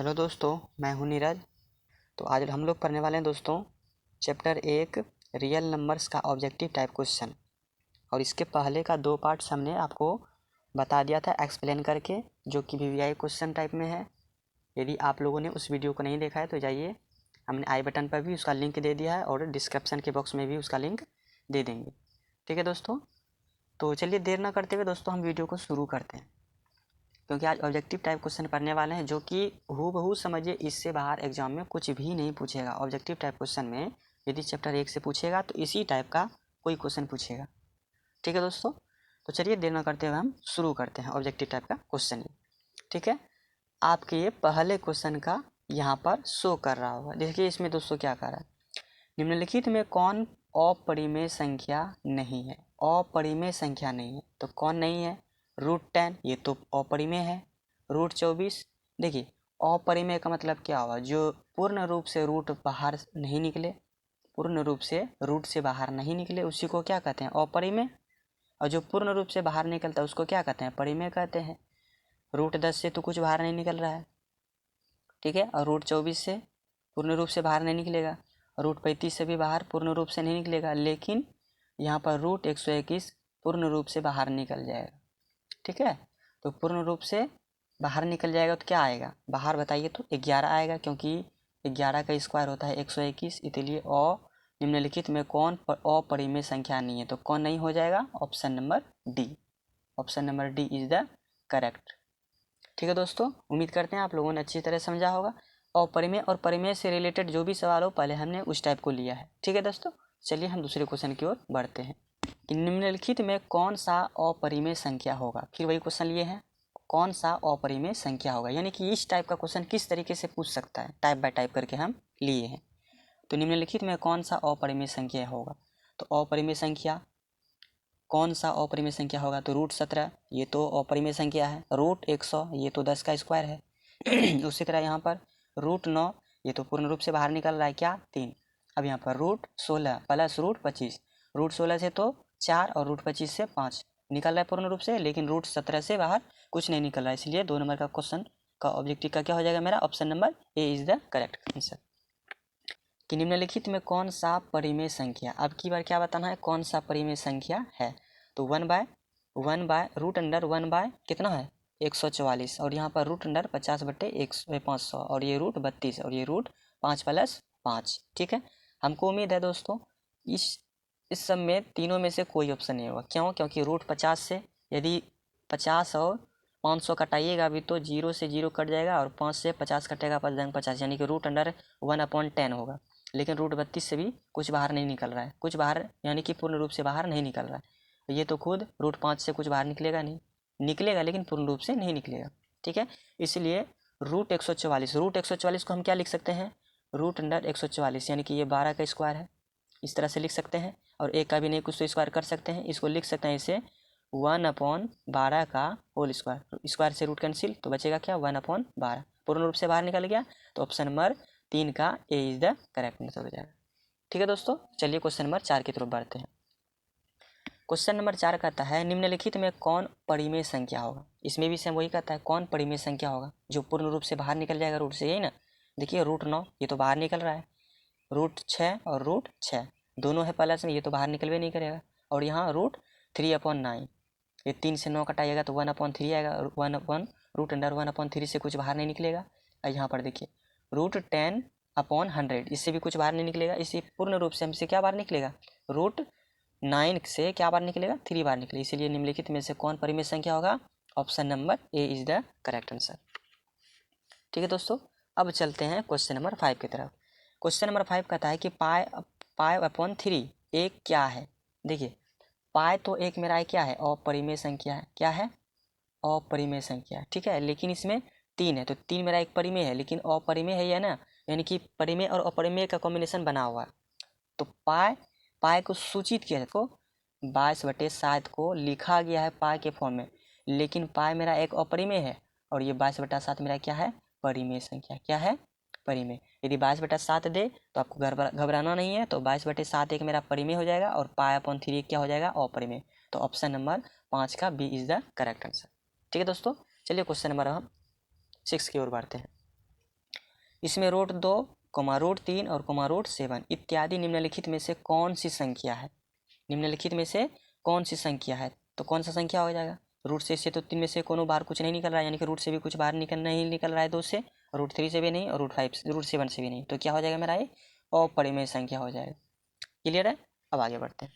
Hello दोस्तों, मैं हूं नीरज। तो आज हम लोग पढ़ने वाले हैं दोस्तों चैप्टर 1 रियल नंबर्स का ऑब्जेक्टिव टाइप क्वेश्चन। और इसके पहले का 2 पार्ट्स हमने आपको बता दिया था एक्सप्लेन करके, जो कि वीवीआई क्वेश्चन टाइप में है। यदि आप लोगों ने उस वीडियो को नहीं देखा है तो जाइए, हमने आई बटन पर भी उसका लिंक दे दिया है और डिस्क्रिप्शन के बॉक्स में भी उसका लिंक दे देंगे। ठीक है दोस्तों, तो चलिए देर ना करते हुए दोस्तों हम वीडियो को शुरू करते हैं, क्योंकि आज ऑब्जेक्टिव टाइप क्वेश्चन पढ़ने वाले हैं जो कि हूबहू समझिए इससे बाहर एग्जाम में कुछ भी नहीं पूछेगा। ऑब्जेक्टिव टाइप क्वेश्चन में यदि चैप्टर 1 से पूछेगा तो इसी टाइप का कोई क्वेश्चन पूछेगा। ठीक है दोस्तों, तो चलिए देर न करते हुए हम शुरू करते हैं ऑब्जेक्टिव टाइप का क्वेश्चन। ठीक है, आपके ये पहले क्वेश्चन का यहाँ पर शो कर रहा होगा। देखिए इसमें दोस्तों क्या कर रहा है, निम्नलिखित में कौन अपरिमेय संख्या नहीं है। अपरिमेय संख्या नहीं है तो कौन नहीं है? √10 ये तो अपरिमेय है। √24 देखिए अपरिमेय का मतलब क्या हुआ, जो पूर्ण रूप से रूट बाहर नहीं निकले, पूर्ण रूप से रूट से बाहर नहीं निकले उसी को क्या कहते हैं? अपरिमेय। और जो पूर्ण रूप से बाहर निकलता है उसको क्या कहते हैं? परिमेय कहते हैं। √10 से तो कुछ बाहर नहीं निकल रहा है, ठीक है, और √24 से पूर्ण रूप से बाहर नहीं निकलेगा, √35 से भी बाहर पूर्ण रूप से नहीं निकलेगा, लेकिन यहाँ पर √121 पूर्ण रूप से बाहर निकल जाएगा। ठीक है, तो पूर्ण रूप से बाहर निकल जाएगा तो क्या आएगा बाहर बताइए? तो 11 आएगा, क्योंकि 11 का स्क्वायर होता है 121। इसलिए निम्नलिखित में कौन अपरिमेय संख्या नहीं है, तो कौन नहीं हो जाएगा? Option number D. Option number D is the correct. ठीक है दोस्तों, उम्मीद करते हैं आप लोगों ने अच्छी तरह समझा होगा। और परिमेय और परिमेय से रिलेटेड जो भी सवाल हो पहले हमने उस टाइप को लिया है। ठीक है दोस्तों, चलिए हम दूसरे क्वेश्चन की ओर बढ़ते हैं कि निम्नलिखित में कौन सा अपरिमेय संख्या होगा। फिर वही क्वेश्चन लिए हैं, कौन सा अपरिमेय संख्या होगा, यानी कि इस टाइप का क्वेश्चन किस तरीके से पूछ सकता है, टाइप बाय टाइप करके हम लिए हैं। तो निम्नलिखित में कौन सा अपरिमेय संख्या होगा, तो अपरिमेय संख्या कौन सा अपरिमेय संख्या होगा? तो √17 ये तो अपरिमेय संख्या है। √100 ये तो 10 का स्क्वायर है। उसी तरह यहाँ पर √9 ये तो पूर्ण रूप से बाहर निकल रहा है, क्या? 3। अब यहाँ पर √16 प्लस √25, √16 से तो 4 और √25 से 5 निकल रहा है पूर्ण रूप से, लेकिन √17 से बाहर कुछ नहीं निकल रहा है। इसलिए 2 नंबर का क्वेश्चन का ऑब्जेक्टिव का क्या हो जाएगा मेरा? Option number A is the correct answer. कि निम्नलिखित में कौन सा परिमेय संख्या, अब की बार क्या बताना है, कौन सा परिमेय संख्या है? तो 1/√1 कितना है? 144। और यहाँ पर √50/500 और ये √32 और ये √5 + 5। ठीक है, हमको उम्मीद है दोस्तों इस सब में तीनों में से कोई ऑप्शन नहीं होगा। क्यों? क्योंकि √50 से यदि 50 और 500 कटाइएगा अभी तो 0 से 0 कट जाएगा, और 5 से 50 कटेगा 5×50, यानी कि √1/10 होगा। लेकिन √32 से भी कुछ बाहर नहीं निकल रहा है, कुछ बाहर यानी कि पूर्ण रूप से बाहर नहीं निकल रहा है। ये तो खुद √5 से कुछ बाहर निकलेगा नहीं, निकलेगा लेकिन पूर्ण रूप से नहीं निकलेगा। ठीक है, इसलिए √144 को हम क्या लिख सकते हैं? √144 यानी कि ये 12 का स्क्वायर है, इस तरह से लिख सकते हैं। और एक का भी नहीं कुछ तो स्क्वायर कर सकते हैं, इसको लिख सकते हैं इसे 1/12 का होल स्क्वायर। स्क्वायर से रूट कैंसिल तो बचेगा क्या? 1/12 पूर्ण रूप से बाहर निकल गया। तो ऑप्शन नंबर 3 का ए इज द करेक्ट आंसर हो जाएगा। ठीक है दोस्तों, चलिए क्वेश्चन नंबर 4 की तरफ बढ़ते हैं। क्वेश्चन नंबर 4 कहता है निम्नलिखित में कौन परिमेय संख्या होगा। इसमें भी सेम वही कहता है, कौन परिमेय संख्या होगा जो पूर्ण रूप से बाहर निकल जाएगा रूट से, यही ना। देखिए √9 ये तो बाहर निकल रहा है, √6 और √6 दोनों है प्लस में, ये तो बाहर निकल भी नहीं करेगा। और यहाँ √3/9 ये 3 से 9 कटाइएगा तो 1/3 आएगा, √1/3 से कुछ बाहर नहीं निकलेगा। और यहाँ पर देखिए √10/100 इससे भी कुछ बाहर नहीं निकलेगा। इसी पूर्ण रूप से हमसे क्या बाहर निकलेगा? √9 से क्या बाहर निकलेगा? 3 बाहर निकलेगा। इसलिए निम्नलिखित में से कौन परिमेय संख्या होगा? Option number A is the correct answer. ठीक है दोस्तों, अब चलते हैं क्वेश्चन नंबर 5 की तरफ। क्वेश्चन नंबर 5 कहता है कि पाई/3 एक क्या है। देखिए पाई तो एक मेरा क्या है? अपरिमेय संख्या है। क्या है? अपरिमेय संख्या है। ठीक है, लेकिन इसमें 3 है तो 3 मेरा एक परिमेय है, लेकिन अपरिमेय है या ना, यानी कि परिमेय और अपरिमेय का कॉम्बिनेशन बना हुआ है। तो पाई को सूचित किया जाए, 22/7 को लिखा गया है पाई के फॉर्म में, लेकिन पाई मेरा एक अपरिमेय है और ये 22/7 मेरा क्या है? परिमेय संख्या। क्या है? परिमेय। यदि 22/7 दे तो आपको घबराना नहीं है, तो 22/7 एक मेरा परिमेय हो जाएगा और पाई/3 क्या हो जाएगा? अपरिमेय। तो ऑप्शन नंबर 5 का B is the correct answer. ठीक है दोस्तों, चलिए क्वेश्चन नंबर हम 6 की ओर बढ़ते हैं। इसमें रूट 2, रूट 3 और रूट 7 इत्यादि निम्नलिखित में से कौन सी संख्या है? निम्नलिखित में से कौन सी संख्या है? तो कौन सा संख्या हो जाएगा? रूट से तो 3 में से कोनो बाहर कुछ नहीं निकल रहा है, यानी कि रूट से भी कुछ बाहर नहीं निकल रहा है 2 से, रूट 3 से भी नहीं और रूट 7 से भी नहीं। तो क्या हो जाएगा मेरा ये? अपरिमेय संख्या हो जाएगा। क्लियर है? अब आगे बढ़ते हैं।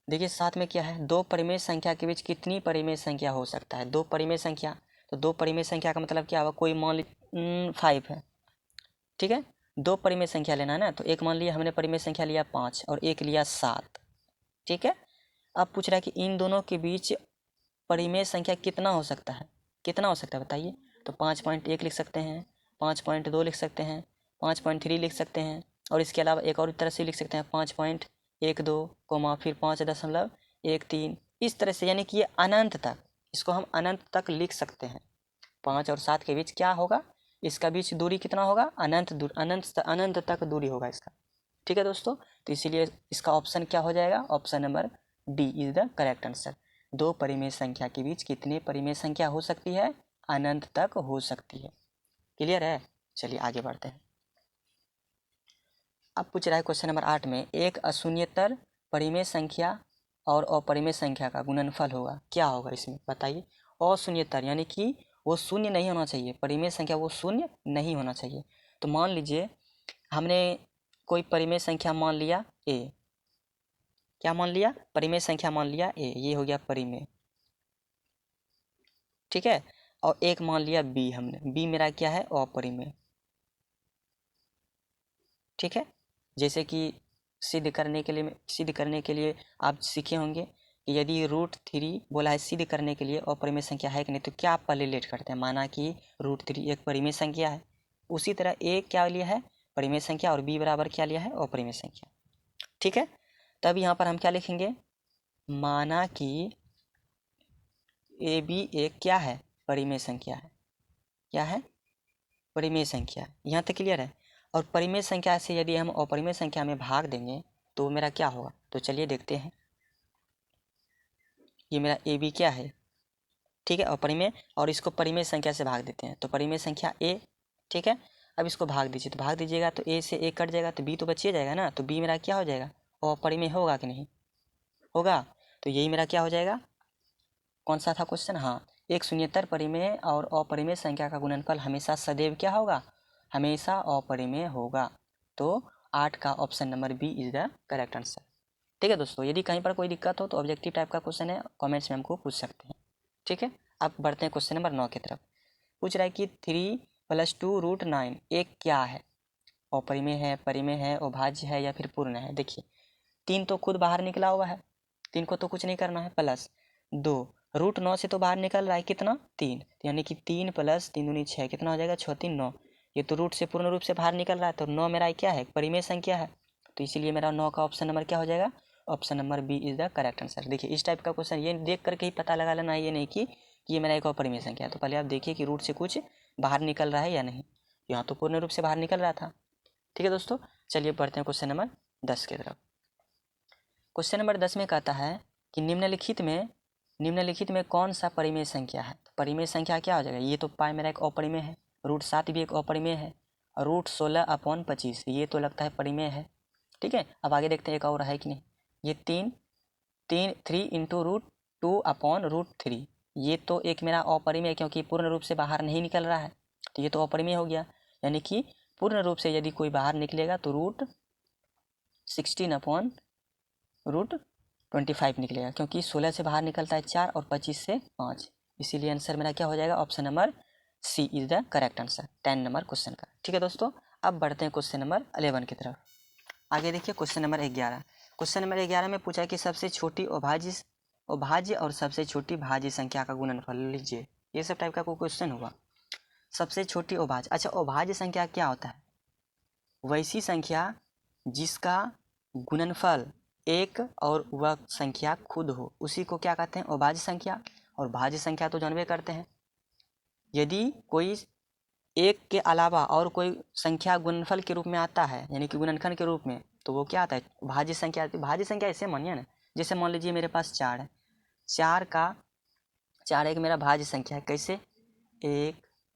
देखिए साथ में क्या है, दो परिमेय संख्या के बीच कितनी परिमेय संख्या हो सकता है? दो परिमेय संख्या, तो दो परिमेय संख्या का मतलब क्या होगा? कोई मान ली 5 है, ठीक है, दो परिमेय संख्या लेना है ना, तो एक मान लिया हमने परिमेय संख्या लिया 5 और एक लिया 7, ठीक है। अब पूछ रहा है कि इन दोनों के बीच परिमेय संख्या कितना हो सकता है? कितना हो सकता है बताइए? तो 5.1 लिख सकते हैं, 5.2 लिख सकते हैं, 5.3 लिख सकते हैं, और इसके अलावा एक और तरह से लिख सकते हैं 5.12 फिर 5.13, इस तरह से, यानी कि ये अनंत तक, इसको हम अनंत तक लिख सकते हैं। 5 और 7 के बीच क्या होगा? इसका बीच दूरी कितना होगा? अनंत तक दूरी होगा इसका, ठीक है दोस्तों। तो इसीलिए इसका ऑप्शन क्या हो जाएगा? Option number D is the correct answer. दो परिमेय संख्या के बीच कितने परिमेय संख्या हो सकती है? अनंत तक हो सकती है। क्लियर है? चलिए आगे बढ़ते हैं। अब पूछ रहा है क्वेश्चन नंबर 8 में, एक अशून्येतर परिमेय संख्या और अपरिमेय संख्या का गुणनफल होगा, क्या होगा इसमें बताइए? अशून्येतर यानी कि वो शून्य नहीं होना चाहिए, परिमेय संख्या वो शून्य नहीं होना चाहिए। तो मान लीजिए हमने कोई परिमेय संख्या मान लिया ए, क्या मान लिया? परिमेय संख्या मान लिया ए, ये हो गया परिमेय, ठीक है। और एक मान लिया बी, हमने बी मेरा क्या है? अपरिमेय, ठीक है। जैसे कि सिद्ध करने के लिए आप सीखे होंगे कि यदि रूट 3 बोला है सिद्ध करने के लिए अपरिमेय संख्या है कि नहीं, तो क्या आप पहले लेट करते हैं? माना कि रूट 3 एक परिमेय संख्या है, उसी तरह ए क्या लिया है? परिमेय संख्या, और बी बराबर क्या लिया है? अपरिमेय संख्या, ठीक है। तब यहाँ पर हम क्या लिखेंगे? माना कि ए बी एक क्या है? परिमेय संख्या है। क्या है? परिमेय संख्या। यहाँ तक क्लियर है? और परिमेय संख्या से यदि हम अपरिमेय संख्या में भाग देंगे तो मेरा क्या होगा? तो चलिए देखते हैं। ये मेरा ए बी क्या है? ठीक है, अपरिमेय, और इसको परिमेय संख्या से भाग देते हैं तो परिमेय संख्या ए, ठीक है। अब इसको भाग दीजिए, तो भाग दीजिएगा तो ए से ए कट जाएगा तो बी तो बचिए जाएगा ना, तो बी मेरा क्या हो जाएगा? अपरिमेय होगा कि नहीं होगा? तो यही मेरा क्या हो जाएगा? कौन सा था क्वेश्चन? हाँ, एक शून्येतर परिमेय और अपरिमेय संख्या का गुणनफल हमेशा सदैव क्या होगा? हमेशा अपरिमेय होगा। तो 8 का option number B is the correct answer, ठीक है दोस्तों। यदि कहीं पर कोई दिक्कत हो तो ऑब्जेक्टिव टाइप का क्वेश्चन है, कमेंट्स में हमको पूछ सकते हैं, ठीक है। अब बढ़ते हैं क्वेश्चन नंबर 9 की तरफ। पूछ रहा है कि 3+2√9 एक क्या है? अपरिमेय है, परिमेय है, अभाज्य है या फिर पूर्ण है? देखिए 3 तो खुद बाहर निकला हुआ है, 3 को तो कुछ नहीं करना है, प्लस 2 √9 से तो बाहर निकल रहा है कितना? 3, यानी कि 3 + 3 दूनी 6, कितना हो जाएगा? 6 3 9। ये तो रूट से पूर्ण रूप से बाहर निकल रहा है, तो 9 मेरा क्या है? परिमेय संख्या है, तो इसीलिए मेरा 9 का ऑप्शन नंबर क्या हो जाएगा? Option number B is the correct answer. देखिए इस टाइप का क्वेश्चन ये देख करके ही पता लगा लेना है, ये नहीं कि ये मेरा एक अपरिमेय संख्या है। तो पहले आप देखिए कि रूट से कुछ बाहर निकल रहा है या नहीं। यहाँ तो पूर्ण रूप से बाहर निकल रहा था, ठीक है दोस्तों। चलिए बढ़ते हैं क्वेश्चन नंबर 10 की तरफ। क्वेश्चन नंबर 10 में कहता है कि निम्नलिखित में कौन सा परिमेय संख्या है? तो परिमेय संख्या क्या हो जाएगा? ये तो पाई मेरा एक अपरिमेय है, √7 भी एक अपरिमेय है, और √16/25 ये तो लगता है परिमेय है, ठीक है। अब आगे देखते हैं एक और है कि नहीं। ये 3 3 × 2/√3 ये तो एक मेरा अपरिमेय, क्योंकि पूर्ण रूप से बाहर नहीं निकल रहा है, तो ये तो अपरिमेय हो गया। यानी कि पूर्ण रूप से यदि कोई बाहर निकलेगा तो √16/√25 निकलेगा, क्योंकि 16 से बाहर निकलता है 4 और 25 से 5, इसीलिए आंसर मेरा क्या हो जाएगा? Option number C is the correct answer 10 number question का, ठीक है दोस्तों। अब बढ़ते हैं क्वेश्चन नंबर 11 की तरफ। आगे देखिए क्वेश्चन नंबर 11। क्वेश्चन नंबर 11 में पूछा है कि सबसे छोटी अभाज्य और सबसे छोटी भाज्य संख्या का गुणनफल लीजिए। ये सब टाइप का कोई क्वेश्चन होगा। सबसे छोटी अभाज्य, अच्छा अभाज्य संख्या क्या होता है? वैसी संख्या जिसका गुणनफल एक और वह संख्या खुद हो, उसी को क्या कहते हैं? अभाज्य संख्या। और भाज्य संख्या तो जानबे करते हैं, यदि कोई एक के अलावा और कोई संख्या गुणनफल के रूप में आता है, यानी कि गुणनखंड के रूप में, तो वो क्या आता है? भाज्य संख्या। भाज्य संख्या ऐसे मानिए ना, जैसे मान लीजिए मेरे पास 4 है, 4 एक मेरा भाज्य संख्या है। कैसे? 1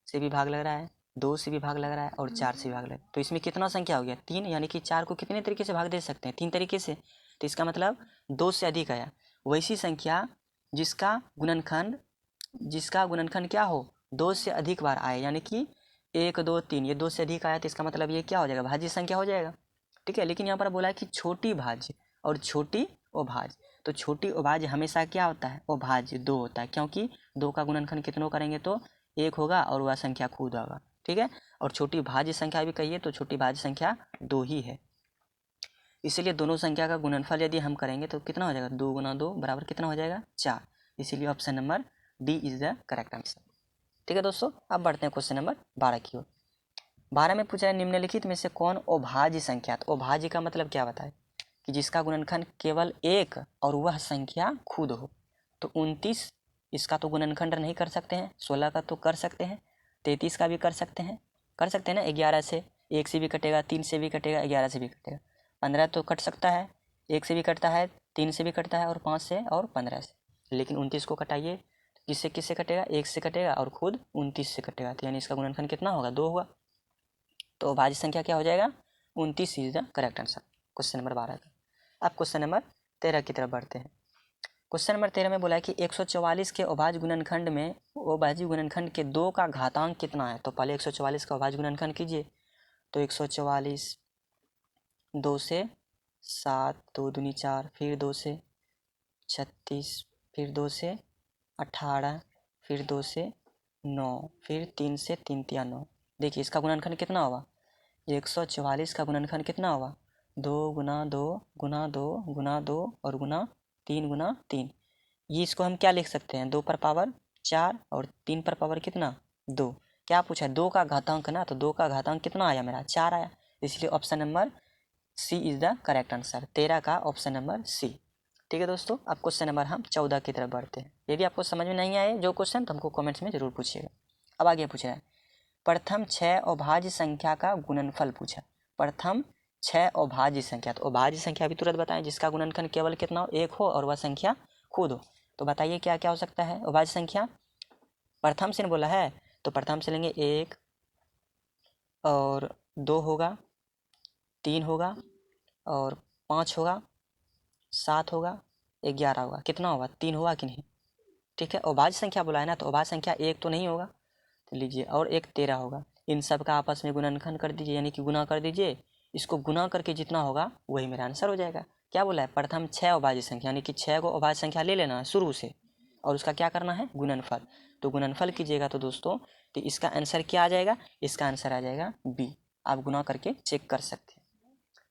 से भी भाग लग रहा है, 2 से भी भाग लग रहा है और 4 से भी भाग लग रहा है। तो इसमें कितना संख्या हो गया 3, यानी कि 4 को कितने तरीके से भाग दे सकते हैं 3 तरीके से। तो इसका मतलब 2 से अधिक आया। वैसी संख्या जिसका गुणनखंड क्या हो 2 से अधिक बार आए, यानी कि 1 2 3 ये 2 से अधिक आया, तो इसका मतलब ये क्या हो जाएगा भाज्य संख्या हो जाएगा। ठीक है, लेकिन यहाँ पर बोला है कि छोटी भाज्य और छोटी अभाज्य। तो छोटी अभाज्य हमेशा क्या होता है अभाज्य 2 होता है, क्योंकि 2 का गुणनखंड कितनों करेंगे तो 1 होगा और वह संख्या खुद होगा। ठीक है, और छोटी भाज्य संख्या भी कहिए तो छोटी भाज्य संख्या 2 ही है। इसीलिए दोनों संख्या का गुणनफल यदि हम करेंगे तो कितना हो जाएगा 2 × 2 बराबर कितना हो जाएगा 4। इसीलिए option number D is the correct answer. ठीक है दोस्तों, अब बढ़ते हैं क्वेश्चन नंबर 12 की ओर। 12 में पूछा है निम्नलिखित में से कौन अभाज्य संख्या। तो अभाज्य का मतलब क्या बताए कि जिसका गुणनखंड केवल 1 और वह संख्या खुद हो। तो 29 इसका तो गुणनखंड नहीं कर सकते हैं, 16 का तो कर सकते हैं, 33 का भी कर सकते हैं ना, 11 से 1 से भी कटेगा, 3 से भी कटेगा, 11 से भी कटेगा, 15 तो कट सकता है, 1 से भी कटता है, 3 से भी कटता है और 5 से और 15 से। लेकिन 29 को कटाइए, किससे कटेगा 1 से कटेगा और खुद 29 से कटेगा, तो यानी इसका गुणनखंड कितना होगा 2 होगा। तो अभाज्य संख्या क्या हो जाएगा 29 is the correct answer question number 12 का। अब क्वेश्चन नंबर 13 की तरफ बढ़ते हैं। क्वेश्चन नंबर 13 में बोला है कि 144 के अभाज्य गुणनखंड में अभाज्य गुणनखंड के 2 का घातांक कितना है। तो पहले 144 का अभाज्य गुणनखंड कीजिए। तो 144 2 से 7, 2 दूनी 4, फिर 2 से 36, फिर 2 से 18, फिर 2 से 9, फिर 3 से 3 तिया 9। देखिए इसका गुणनखंड कितना होगा 144 का गुणनखंड कितना होगा 2 × 2 × 2 × 2 और गुना 3 × 3। ये इसको हम क्या लिख सकते हैं 2 पर पावर 4 और 3 पर पावर कितना 2। क्या पूछा 2 का घातांक ना, तो 2 का घातांक कितना आया मेरा 4 आया। इसलिए option number C is the correct answer, 13 का ऑप्शन नंबर सी। ठीक है दोस्तों, अब क्वेश्चन नंबर हम 14 की तरफ बढ़ते हैं। यदि आपको समझ में नहीं आए जो क्वेश्चन तो हमको कमेंट्स में जरूर पूछिएगा। अब आगे पूछ रहा है प्रथम 6 अभाज्य संख्या का गुणनफल पूछा। प्रथम 6 अभाज्य संख्या, तो अभाज्य संख्या भी तुरंत बताएं जिसका गुणनखंड केवल कितना हो 1 हो और वह संख्या खुद हो। तो बताइए क्या क्या हो सकता है अभाज्य संख्या। प्रथम से बोला है तो प्रथम से लेंगे 1 और 2 होगा, 3 होगा और 5 होगा, 7 होगा, 11 होगा। कितना होगा 3 होगा कि नहीं। ठीक है, अभाज्य संख्या बोला है ना, तो अभाज्य संख्या 1 तो नहीं होगा, तो लीजिए और एक 13 होगा। इन सब का आपस में गुणनखंड कर दीजिए, यानी कि गुना कर दीजिए। इसको गुना करके जितना होगा वही मेरा आंसर हो जाएगा। क्या बोला है प्रथम 6 अभाज्य संख्या, यानी कि 6 को अभाज्य संख्या ले लेना है शुरू से और उसका क्या करना है गुणनफल। तो गुणनफल कीजिएगा तो दोस्तों तो इसका आंसर क्या आ जाएगा, इसका आंसर आ जाएगा बी। आप गुना करके चेक कर सकते हैं।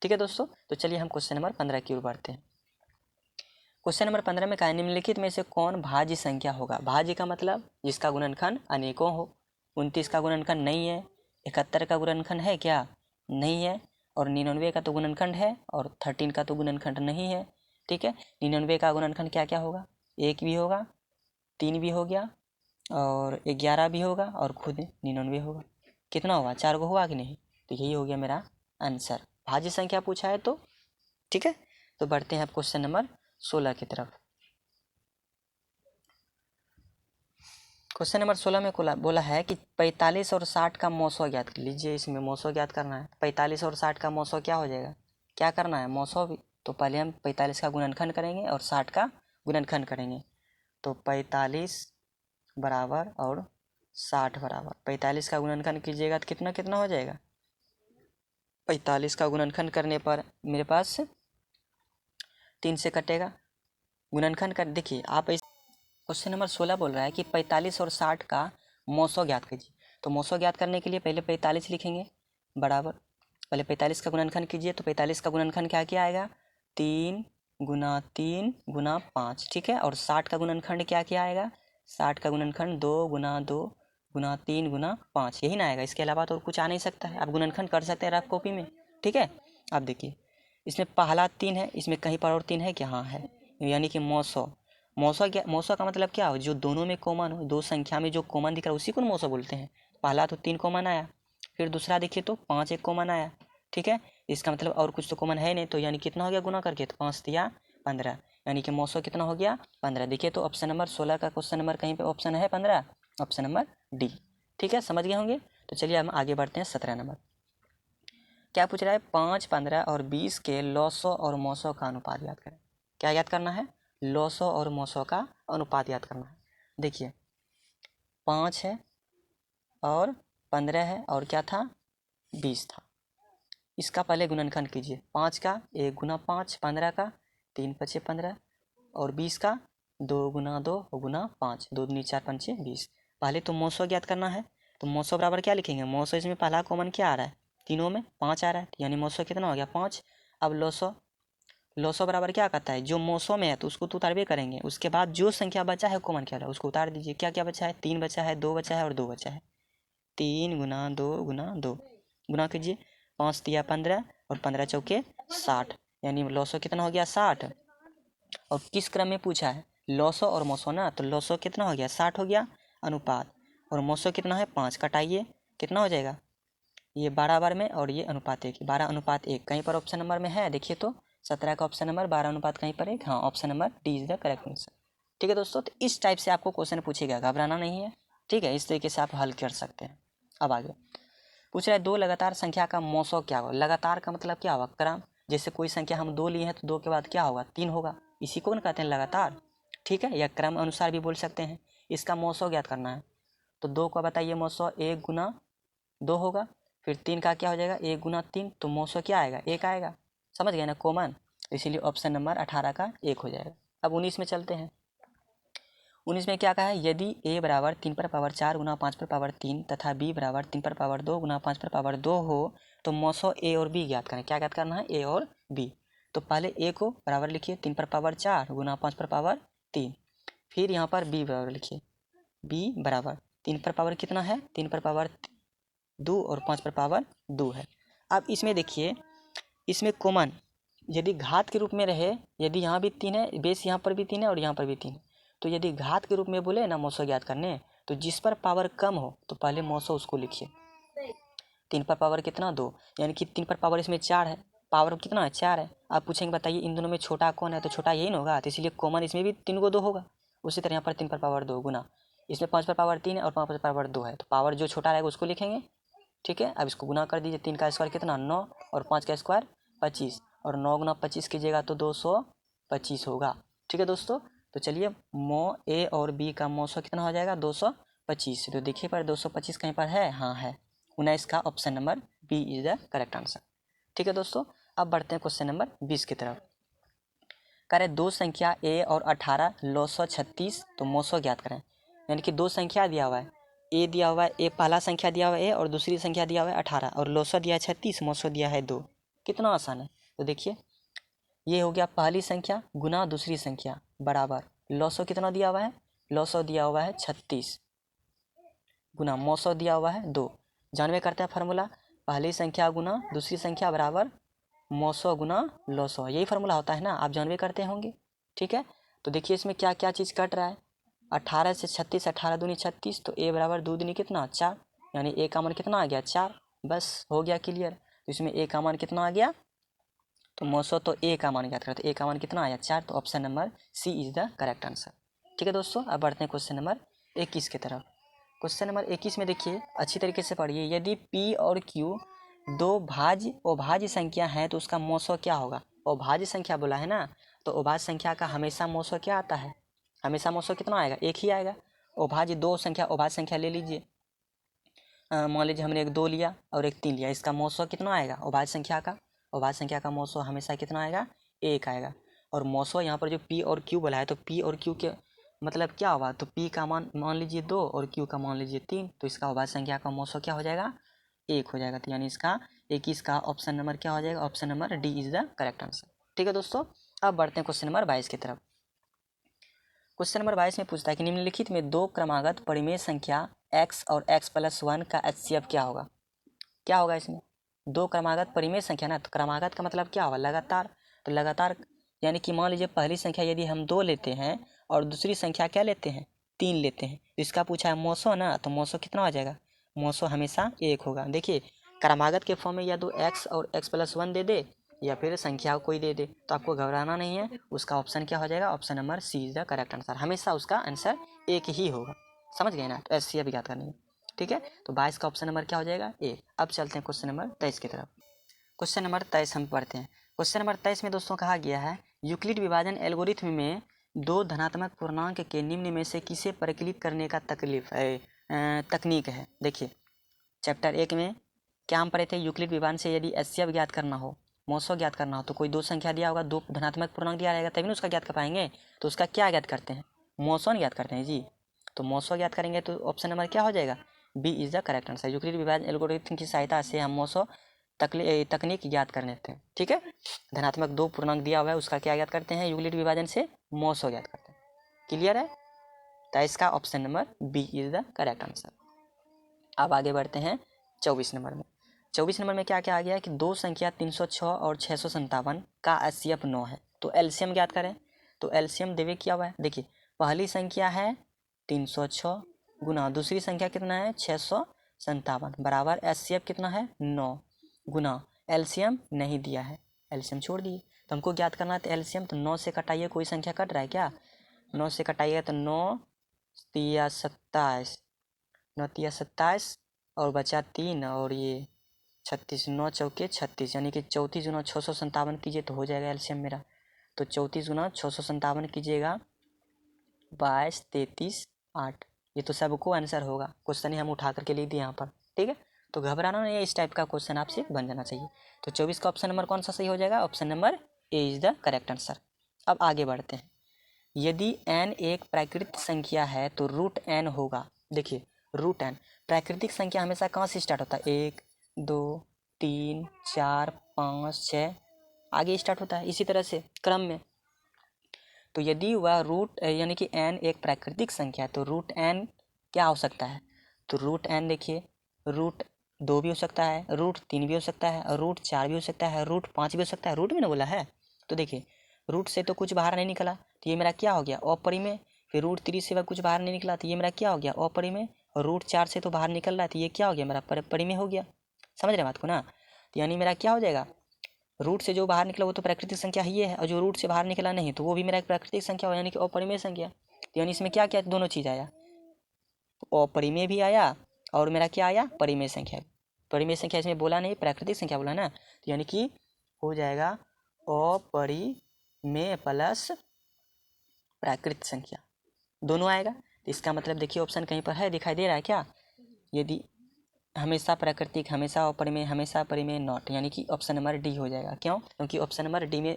ठीक है दोस्तों, तो चलिए हम क्वेश्चन नंबर 15 की ओर बढ़ते हैं। क्वेश्चन नंबर 15 में कहा है निम्नलिखित में से कौन भाज्य संख्या होगा। भाज्य का मतलब जिसका गुणनखंड अनेकों हो। 29 का गुणनखंड नहीं है, 71 का गुणनखंड है क्या नहीं है, और 99 का तो गुणनखंड है और 13 का तो गुणनखंड नहीं है। ठीक है, 99 का गुणनखंड क्या क्या होगा 1 भी होगा, 3 भी हो गया और 11 भी होगा और खुद 99 होगा। कितना होगा 4 को हुआ कि नहीं। तो यही हो गया मेरा आंसर, भाज्य संख्या पूछा है तो। ठीक है, तो बढ़ते हैं क्वेश्चन नंबर 16 की तरफ। क्वेश्चन नंबर 16 में बोला है कि 45 और 60 का मौसो ज्ञात कर लीजिए। इसमें मौसो ज्ञात करना है। 45 और 60 का मौसो क्या हो जाएगा, क्या करना है मौसो भी। तो पहले हम 45 का गुणनखंड करेंगे और 60 का गुणनखंड करेंगे। तो 45 बराबर और 60 बराबर, 45 का गुणनखंड कीजिएगा तो कितना कितना हो जाएगा। 45 का गुणनखंड करने पर मेरे पास 3 से कटेगा। गुणनखंड कर देखिए आप क्वेश्चन नंबर 16 बोल रहा है कि 45 और 60 का मौसो ज्ञात कीजिए। तो मौसो ज्ञात करने के लिए पहले 45 लिखेंगे बराबर, पहले 45 का गुणनखंड कीजिए। तो 45 का गुणनखंड क्या क्या आएगा 3 × 3 × 5। ठीक है, और 60 का गुणनखंड क्या क्या आएगा 60 का गुणनखंड 2 × 2 × 3 × 5, यही ना आएगा। इसके अलावा तो और कुछ आ नहीं सकता है। आप गुणनखंड कर सकते हैं रफ कॉपी में। ठीक है, आप देखिए इसमें पहला 3 है, इसमें कहीं पर और 3 है क्या, हाँ है, यानी कि मौसो। मौसो का मतलब क्या हो जो दोनों में कॉमन हो, दो संख्या में जो कॉमन दिख रहा है उसी को मौसो बोलते हैं। पहला तो 3 कॉमन आया, फिर दूसरा देखिए तो 5 एक कॉमन आया। ठीक है, इसका मतलब और कुछ तो कॉमन है नहीं, तो यानी कितना हो गया गुना करके तो 5 तिया 15, यानी कि मौसो कितना हो गया 15। देखिए तो ऑप्शन नंबर 16 का क्वेश्चन नंबर कहीं पे ऑप्शन है 15, ऑप्शन नंबर डी। ठीक है, समझ गए होंगे। तो चलिए हम आगे बढ़ते हैं 17 नंबर। क्या पूछ रहा है, 5, 15 और 20 के लॉसो और मोसो का अनुपात याद करें। क्या याद करना है, लॉसो और मोसो का अनुपात याद करना है। देखिए 5 है और 15 है और क्या था 20 था। इसका पहले गुणनखंड कीजिए, 5 का 1 गुना 5, 15 का 3 पचे 15 और 20 का 2 गुना 2 गुना 5, 2 दूनी 4 पंचे 20। पहले तो मोसो ज्ञात करना है, तो मोसो बराबर क्या लिखेंगे, मोसो इसमें पहला कॉमन क्या आ रहा है, तीनों में 5 आ रहा है, यानी मोसो कितना हो गया 5। अब लोसो, लोसो बराबर क्या करता है, जो मोसो में है तो उसको तो उतारबे करेंगे, उसके बाद जो संख्या बचा है कॉमन क्या रहा है उसको उतार दीजिए। क्या क्या बचा है, 3 बचा है, 2 बचा है और 2 बचा है। 3 गुना 2 गुना 2 गुना कीजिए, 5 दिया 15 और 15 चौके 60, यानी लॉसो कितना हो गया 60। और किस क्रम में पूछा है, लॉसो और मोसो ना, तो लॉसो कितना हो गया 60 हो गया अनुपात, और मोसो कितना है 5, कटाइए कितना हो जाएगा, ये 12 बार में और ये अनुपात 1, 12 अनुपात 1 कहीं पर ऑप्शन नंबर में है, देखिए तो 17 का ऑप्शन नंबर 12 अनुपात कहीं पर 1, हाँ option number D is the correct answer. ठीक है दोस्तों, तो इस टाइप से आपको क्वेश्चन पूछेगा, घबराना नहीं है। ठीक है, इस तरीके से आप हल कर सकते हैं। अब आगे पूछ रहा है, दो लगातार संख्या का मोसो क्या होगा। लगातार का मतलब क्या होगा, क्रम। जैसे कोई संख्या हम 2 लिए हैं तो 2 के बाद क्या होगा 3 होगा, इसी को ना कहते हैं लगातार। ठीक है, या क्रम अनुसार भी बोल सकते हैं। इसका मोसो ज्ञात करना है, तो 2 का बताइए मोसो 1 गुना 2 होगा, फिर 3 का क्या हो जाएगा 1 गुना 3, तो मोसो क्या आएगा 1 आएगा। समझ गए ना, कॉमन, इसीलिए ऑप्शन नंबर 18 का 1 हो जाएगा। अब 19 में चलते हैं। 19 में क्या कहा है, यदि a बराबर 3 पर पावर 4 गुना 5 पर पावर 3 तथा b बराबर 3 पर पावर 2 गुना 5 पर पावर 2 हो तो मोसो a और b ज्ञात करें। क्या ज्ञात करना है, a और b। तो पहले a को बराबर लिखिए 3 पर पावर 4 गुना 5 पर पावर 3, फिर यहाँ पर b बराबर लिखिए, b बराबर 3 पर पावर कितना है 3 पर पावर 2 और 5 पर पावर 2 है। अब इसमें देखिए, इसमें कॉमन यदि घात के रूप में रहे, यदि यहाँ भी 3 है, बेस यहाँ पर भी 3 है और यहाँ पर भी 3 है, तो यदि घात के रूप में बोले ना मोसो ज्ञात करने, तो जिस पर पावर कम हो तो पहले मोसो उसको लिखिए। 3 पर पावर कितना 2, यानी कि 3 पर पावर इसमें 4 है, पावर कितना है 4 है। आप पूछेंगे बताइए इन दोनों में छोटा कौन है, तो छोटा यही ना होगा, तो इसलिए कॉमन इसमें भी 3 को 2 होगा। उसी तरह यहाँ पर 3 पर पावर 2 गुना, इसमें 5 पर पावर 3 है और 5 पर पावर 2 है, तो पावर जो छोटा रहेगा उसको लिखेंगे। ठीक है, अब इसको गुना कर दीजिए, 3 का स्क्वायर कितना 9 और 5 का स्क्वायर 25, और 9 गुना 25 कीजिएगा तो 225 होगा। ठीक है दोस्तों, तो चलिए मो ए और बी का मोसो कितना हो जाएगा 225। तो देखिए पर 225 कहीं पर है, हाँ है, 19 का option number B is the correct answer. ठीक है दोस्तों, अब बढ़ते हैं क्वेश्चन नंबर 20 की तरफ। कह रहे दो संख्या a और 18 लॉसो 36, तो मोसो ज्ञात करें। यानी कि दो संख्या दिया हुआ है, a दिया हुआ है, a पहला संख्या दिया हुआ है a और दूसरी संख्या दिया हुआ है 18, और लॉसो दिया है 36, मोसो दिया है 2। कितना आसान है, तो देखिए ये हो गया पहली संख्या गुना दूसरी संख्या बराबर लॉसो कितना दिया हुआ है, लॉसो दिया हुआ है 36 गुना मोसो दिया हुआ है 2। जानवे करते हैं फार्मूला, पहली संख्या गुना दूसरी संख्या बराबर मोसो गुना लॉसो, यही फार्मूला होता है ना, आप जानवे करते होंगे। ठीक है, तो देखिए इसमें क्या क्या चीज़ कट रहा है, 18 से 36, 18 दूनी 36, तो a बराबर 2 दूनी कितना 4, यानी a का मान कितना आ गया 4, बस हो गया क्लियर। तो इसमें a का मान कितना आ गया, तो मोसो तो a का मान याद करते, a का मान कितना आया 4, तो option number C is the correct answer. ठीक है दोस्तों, अब बढ़ते हैं क्वेश्चन नंबर 21 की तरफ। क्वेश्चन नंबर 21 में देखिए अच्छी तरीके से पढ़िए, यदि p और q दो अभाज्य संख्या है तो उसका मोसो क्या होगा। अभाज्य संख्या बोला है ना, तो अभाज्य संख्या का हमेशा मोसो क्या आता है, हमेशा मोसो कितना आएगा, एक ही आएगा। अभाज्य दो संख्या, अभाज्य संख्या ले लीजिए, मान लीजिए हमने एक 2 लिया और एक 3 लिया, इसका मोसो कितना आएगा अभाज्य संख्या का, अभाज्य संख्या का मोसो हमेशा कितना आएगा 1 आएगा। और मोसो यहाँ पर जो p और q बोला है, तो p और q के मतलब क्या होगा, तो p का मान लीजिए 2 और q का मान लीजिए 3, तो इसका अभाज्य संख्या का मोसो क्या हो जाएगा 1 हो जाएगा। तो यानी इसका 21 का ऑप्शन नंबर क्या हो जाएगा, option number D is the correct answer. ठीक है दोस्तों, अब बढ़ते हैं क्वेश्चन नंबर 22 की तरफ। क्वेश्चन नंबर 22 में पूछता है कि निम्नलिखित में दो क्रमागत परिमेय संख्या x और x+1 का HCF क्या होगा। क्या होगा इसमें, दो क्रमागत परिमेय संख्या ना, तो क्रमागत का मतलब क्या होगा लगातार, तो लगातार यानी कि मान लीजिए पहली संख्या यदि हम 2 लेते हैं और दूसरी संख्या क्या लेते हैं 3 लेते हैं, तो इसका पूछा है मोसो ना, तो मोसो कितना हो जाएगा, मोसो हमेशा 1 होगा। देखिए क्रमागत के फॉर्म में या तो x और x+1 दे दे या फिर संख्या कोई दे दे, तो आपको घबराना नहीं है, उसका ऑप्शन क्या हो जाएगा, option number C is the correct answer, हमेशा उसका आंसर 1 ही होगा। समझ गए ना, तो HCF याद करनी है। ठीक है, तो 22 का ऑप्शन नंबर क्या हो जाएगा ए। अब चलते हैं क्वेश्चन नंबर 23 की तरफ। क्वेश्चन नंबर 23 हम पढ़ते हैं। क्वेश्चन नंबर 23 में दोस्तों कहा गया है यूक्लिड विभाजन एल्गोरिथ्म में दो धनात्मक पूर्णांक के निम्न में से किसे परिकलित करने का तकनीक है। देखिए चैप्टर 1 में क्या हम पढ़े थे, यूक्लिड विभाजन से यदि एचसीएफ ज्ञात करना हो, मौसो ज्ञात करना हो, तो कोई दो संख्या दिया होगा, दो धनात्मक पूर्णांक दिया रहेगा तभी ना उसका ज्ञात कर पाएंगे। तो उसका क्या ज्ञात करते हैं, मौसो ज्ञात करते हैं जी। तो मौसो ज्ञात करेंगे तो ऑप्शन नंबर क्या हो जाएगा, B is the correct answer. Euclid विभाजन एल्गोरिथम की सहायता से हम मौसो तकनीक ज्ञात कर लेते हैं। ठीक है, धनात्मक दो पूर्णांक दिया हुआ है उसका क्या ज्ञात करते हैं, यूक्लिड विभाजन से मौसो ज्ञात करते हैं। क्लियर है, तो इसका option number B is the correct answer. अब आगे बढ़ते हैं 24 नंबर में। 24 नंबर में क्या क्या आ गया है कि दो संख्या 306 और 657 का एचसीएफ 9 है, तो एलसीएम ज्ञात करें। तो एलसीएम देवे किया हुआ है, देखिए पहली संख्या है 306 गुना दूसरी संख्या कितना है 657 बराबर एचसीएफ कितना है 9 गुना एलसीएम नहीं दिया है, एलसीएम छोड़ दिए। तो हमको ज्ञात करना है तो एलसीएम, तो 9 से कटाइए, कोई संख्या कट रहा है क्या, 9 से कटाइए तो 9 तिया 27, 9 तिया 27 और बचा 3 और ये 36, 9 चौके 36 यानी कि 34 गुना 657 कीजिए तो हो जाएगा एलसीएम मेरा। तो 34 गुना 657 कीजिएगा 22, 33, 8, ये तो सबको आंसर होगा। क्वेश्चन ही हम उठा करके लिख दिए यहाँ पर। ठीक है, तो घबराना नहीं है, इस टाइप का क्वेश्चन आपसे बन जाना चाहिए। तो 24 का ऑप्शन नंबर कौन सा सही हो जाएगा, option number A is the correct answer. अब आगे बढ़ते हैं। यदि n एक प्राकृतिक संख्या है तो रूट n होगा। देखिए रूट n प्राकृतिक संख्या हमेशा कहाँ से स्टार्ट होता है, 1 2 3 4 5 6 आगे स्टार्ट होता है, इसी तरह से क्रम में। तो यदि वह रूट यानी कि n एक प्राकृतिक संख्या है तो रूट n क्या हो सकता है, तो रूट n देखिए रूट 2 भी हो सकता है, रूट 3 भी हो सकता है, और रूट 4 भी हो सकता है, रूट 5 भी हो सकता है, रूट भी ना बोला है। तो देखिए रूट से तो कुछ बाहर नहीं निकला तो ये मेरा क्या हो गया अपरिमेय, फिर रूट 3 से वह कुछ बाहर नहीं निकला तो ये मेरा क्या हो गया अपरिमेय, और रूट 4 से तो बाहर निकल रहा है तो ये क्या हो गया मेरा परिमेय हो गया। समझ रहे बात को ना, तो यानी मेरा क्या हो जाएगा, रूट से जो बाहर निकला वो तो प्राकृतिक संख्या ही है, और जो रूट से बाहर निकला नहीं तो वो भी मेरा एक प्राकृतिक संख्या हो यानी कि अपरिमेय संख्या। तो यानी इसमें क्या क्या दोनों चीज़ आया, अपरिमेय भी आया और मेरा क्या आया परिमेय संख्या। परिमेय संख्या इसमें बोला नहीं, प्राकृतिक संख्या बोला ना, तो यानी कि हो जाएगा अपरिमेय प्लस प्राकृतिक संख्या दोनों आएगा। तो इसका मतलब देखिए ऑप्शन कहीं पर है, दिखाई दे रहा है क्या, यदि हमेशा प्राकृतिक हमेशा अपरिमेय हमेशा परिमेय नॉट, यानी कि ऑप्शन नंबर डी हो जाएगा। क्यों, क्योंकि ऑप्शन नंबर डी में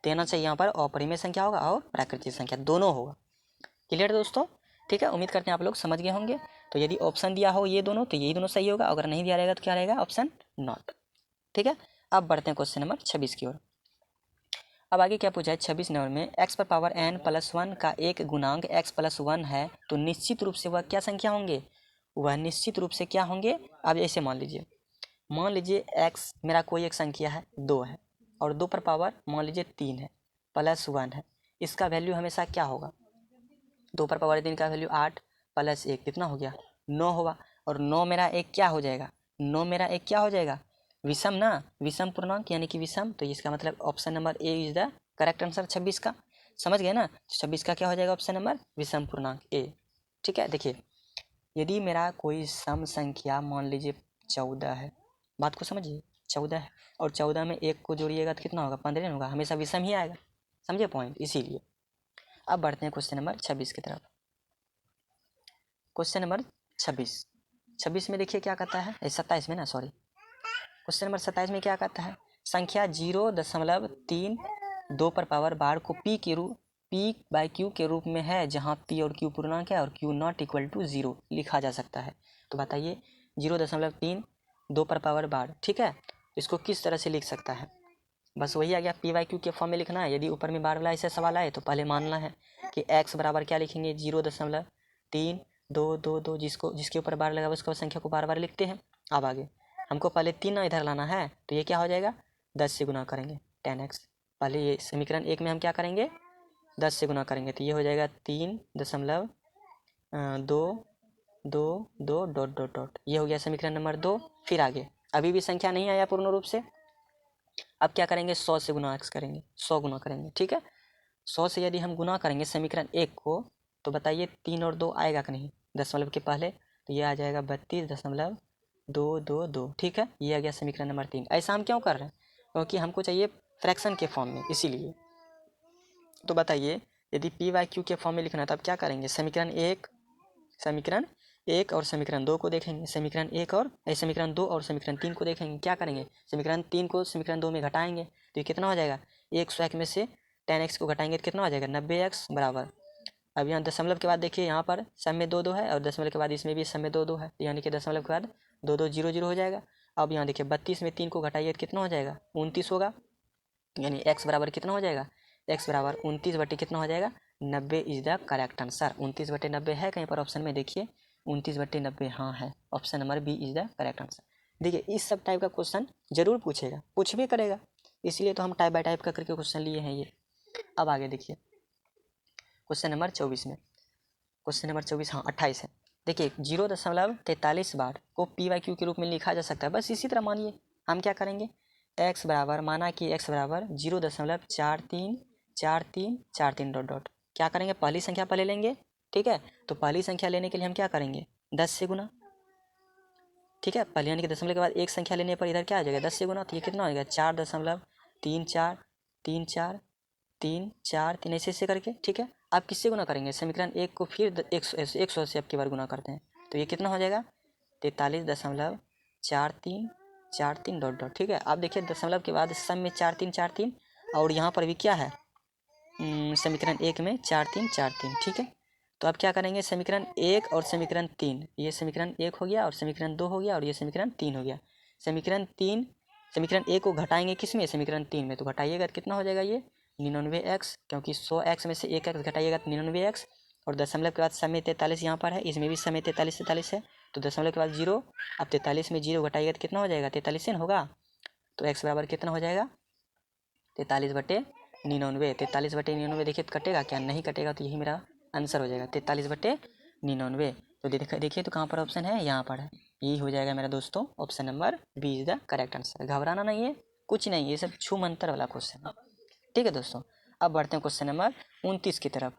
देना चाहिए यहाँ पर अपरिमेय संख्या होगा और प्राकृतिक संख्या दोनों होगा। क्लियर दोस्तों, ठीक है, उम्मीद करते हैं आप लोग समझ गए होंगे। तो यदि ऑप्शन दिया हो ये दोनों तो यही दोनों सही होगा, अगर नहीं दिया रहेगा तो क्या रहेगा ऑप्शन नॉट। ठीक है, अब बढ़ते हैं क्वेश्चन नंबर 26 की ओर। अब आगे क्या पूछा है 26 नंबर में, x पर पावर n+1 का एक गुणांक x+1 है तो निश्चित रूप से वह क्या संख्या होंगे, वह निश्चित रूप से क्या होंगे। अब ऐसे मान लीजिए x मेरा कोई एक संख्या है 2 है और 2 पर पावर मान लीजिए 3 है +1 है, इसका वैल्यू हमेशा क्या होगा, 2 पर पावर 3 का वैल्यू 8 + 1 कितना हो गया 9 होगा, और 9 मेरा एक क्या हो जाएगा, 9 मेरा एक क्या हो जाएगा विषम ना, विषम पूर्णांक यानी कि विषम। तो इसका मतलब option number A is the correct answer 26 का। समझ गए ना, 26 का क्या हो जाएगा ऑप्शन नंबर विषम पूर्णांक ए। ठीक है, देखिए यदि मेरा कोई सम संख्या मान लीजिए 14 है, बात को समझिए 14 है और 14 में 1 को जोड़िएगा तो कितना होगा 15 होगा, हमेशा विषम ही आएगा। समझे पॉइंट, इसीलिए। अब बढ़ते हैं क्वेश्चन नंबर 26 की तरफ। क्वेश्चन नंबर 26 में देखिए क्या कहता है, 27 में ना सॉरी, क्वेश्चन नंबर 27 में क्या कहता है, संख्या 0.3 2 पर पावर बार को p/q के रूप में है जहां p और q पूर्णांक है और q नॉट इक्वल टू 0 लिखा जा सकता है। तो बताइए 0.3 2 पर पावर बार, ठीक है, इसको किस तरह से लिख सकता है, बस वही आ गया p/q के फॉर्म में लिखना है। यदि ऊपर में बार वाला ऐसे सवाल आए तो पहले मानना है कि x बराबर क्या लिखेंगे 0.3 2 2 2, जिसके ऊपर बार लगा उसको संख्या को बार बार लिखते हैं। अब आगे हमको पहले 3 इधर लाना है तो ये क्या हो जाएगा 10 से गुना करेंगे 10x। पहले ये समीकरण 1 में हम क्या करेंगे 10 से गुना करेंगे तो ये हो जाएगा 3.2 ये हो गया समीकरण नंबर 2। फिर आगे अभी भी संख्या नहीं आया पूर्ण रूप से, अब क्या करेंगे 100 से गुना x करेंगे, 100 गुना करेंगे। ठीक है, 100 से यदि हम गुना करेंगे समीकरण 1 को तो बताइए 3 और 2 आएगा कि नहीं 10 के पहले, तो ये आ जाएगा 32.222। ठीक है, ये आ गया समीकरण नंबर 3। ऐसा हम क्यों कर रहे हैं? क्योंकि हमको चाहिए फ्रैक्शन के फॉर्म में, इसीलिए। तो बताइए, यदि पी वाई क्यू के फॉर्म में लिखना है तो आप क्या करेंगे? समीकरण एक और समीकरण 2 को देखेंगे, समीकरण 2 और समीकरण 3 को देखेंगे। क्या करेंगे? समीकरण 3 को समीकरण 2 में घटाएंगे तो ये कितना हो जाएगा? 100x में से tan x को घटाएंगे तो कितना हो जाएगा? 90x बराबर। अब यहाँ दशमलव के बाद देखिए, यहाँ पर सब में 2 2 है और दशमलव के बाद इसमें भी सब में 2 2 है, यानी कि दशमलव के बाद 2 2 0 0 हो जाएगा। अब यहाँ देखिए 32 में 3 को घटाइए तो कितना हो जाएगा? 29 होगा, यानी x बराबर कितना हो जाएगा? x बराबर 29 बटे कितना हो जाएगा? 90 इज द करेक्ट आंसर। 29 बटे 90 है कहीं पर ऑप्शन में? देखिए 29 बटे 90 हाँ है, option number B is the correct answer. देखिए इस सब टाइप का क्वेश्चन जरूर पूछेगा, पूछ भी करेगा, इसलिए तो हम टाइप बाय टाइप का करके क्वेश्चन लिए हैं ये। अब आगे देखिए क्वेश्चन नंबर 24 में, क्वेश्चन नंबर 24 हाँ 28 है। देखिए 0.43 बार को पी वाई क्यू के रूप में लिखा जा सकता है। बस इसी तरह मानिए हम क्या करेंगे? x बराबर, माना कि x बराबर 0.434343 डॉट डॉट क्या करेंगे? पहली संख्या पहले लेंगे, ठीक है। तो पहली संख्या लेने के लिए हम क्या करेंगे? 10 से गुना, ठीक है। पहले यानी कि दशमलव के बाद एक संख्या लेने पर इधर क्या आ जाएगा? 10 से गुना, तो ये कितना हो जाएगा? 4.3434 ऐसे करके, ठीक है। आप किससे गुना करेंगे? समीकरण 1 को फिर 100 से आपकी बार गुना करते हैं तो ये कितना हो जाएगा? 43.4343 डॉट डॉट, ठीक है। आप देखिए दशमलव के बाद सम में 4343 और यहाँ पर भी क्या है? समीकरण 1 में 4343, ठीक है। तो आप क्या करेंगे? समीकरण 1 और समीकरण 3, ये समीकरण 1 हो गया और समीकरण 2 हो गया और ये समीकरण 3 हो गया। समीकरण 1 को घटाएंगे किस में? समीकरण 3 में, तो घटाइएगा तो कितना हो जाएगा? ये 99x, क्योंकि 100x में से 1x घटाइएगा तो 99x, और दशमलव के बाद समय 43 यहाँ पर है, इसमें भी समय 43 है, तो दशमलव के बाद 0। अब 43 में 0 घटाइएगा तो कितना हो जाएगा? 43 ही होगा, तो x बराबर कितना हो जाएगा? 43 बटे 99। 43 बटे 99 देखिए तो कटेगा क्या? नहीं कटेगा, तो यही मेरा आंसर हो जाएगा 43 बटे 99। तो देखिए तो कहाँ पर ऑप्शन है? यहाँ पर है, यही हो जाएगा मेरा दोस्तों option number B is the correct answer. घबराना नहीं है, कुछ नहीं, ये सब छू मंतर वाला क्वेश्चन है, ठीक है दोस्तों। अब बढ़ते हैं क्वेश्चन नंबर 29 की तरफ।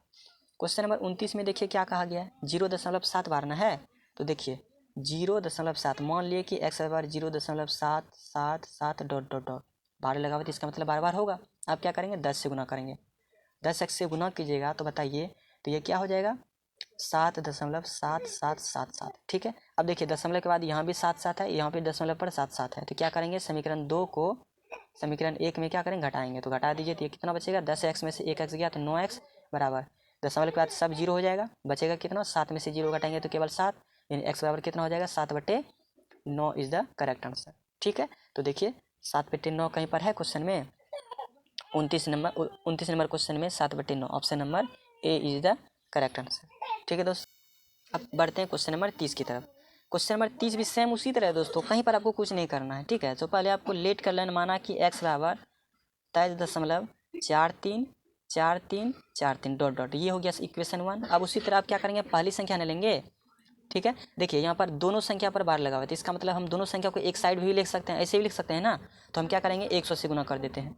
क्वेश्चन नंबर 29 में देखिए क्या कहा गया है? 0.7 बार ना है, तो देखिए 0.7, मान लिए कि x बराबर 0.777 डॉट डॉट डॉट बार लगा, तो इसका मतलब बार बार होगा। आप क्या करेंगे? 10 से गुना करेंगे, 10x से गुना कीजिएगा तो बताइए, तो ये क्या हो जाएगा? 7.7777, ठीक है। अब देखिए दशमलव के बाद यहाँ भी 7 है, यहाँ पे दशमलव पर 7 है, तो क्या करेंगे? समीकरण 2 को समीकरण 1 में क्या करेंगे? घटाएंगे, तो घटा दीजिए तो ये कितना बचेगा? 10x में से 1x गया तो 9x बराबर, दशमलव के बाद सब 0 हो जाएगा, बचेगा कितना? 7 में से 0 घटाएंगे तो केवल 7, यानी x बराबर कितना हो जाएगा? 7/9 इज द करेक्ट आंसर, ठीक है। तो देखिए 7/9 कहीं पर है क्वेश्चन में? 29 नंबर क्वेश्चन में 7/9, option number A is the correct answer, ठीक है दोस्तों। अब बढ़ते हैं क्वेश्चन नंबर 30 की तरफ। क्वेश्चन नंबर 30 भी सेम उसी तरह है दोस्तों, कहीं पर आपको कुछ नहीं करना है, ठीक है। तो पहले आपको लेट कर लेना, माना कि x बराबर 23.434343 डॉट डॉट, ये हो गया इक्वेशन 1। अब उसी तरह आप क्या करेंगे? पहली संख्या न लेंगे, ठीक है। देखिए यहाँ पर दोनों संख्या पर बार लगा हुआ है, तो इसका मतलब हम दोनों संख्या को एक साइड भी लिख सकते हैं, ऐसे भी लिख सकते हैं ना। तो हम क्या करेंगे? 100 से गुना कर देते हैं।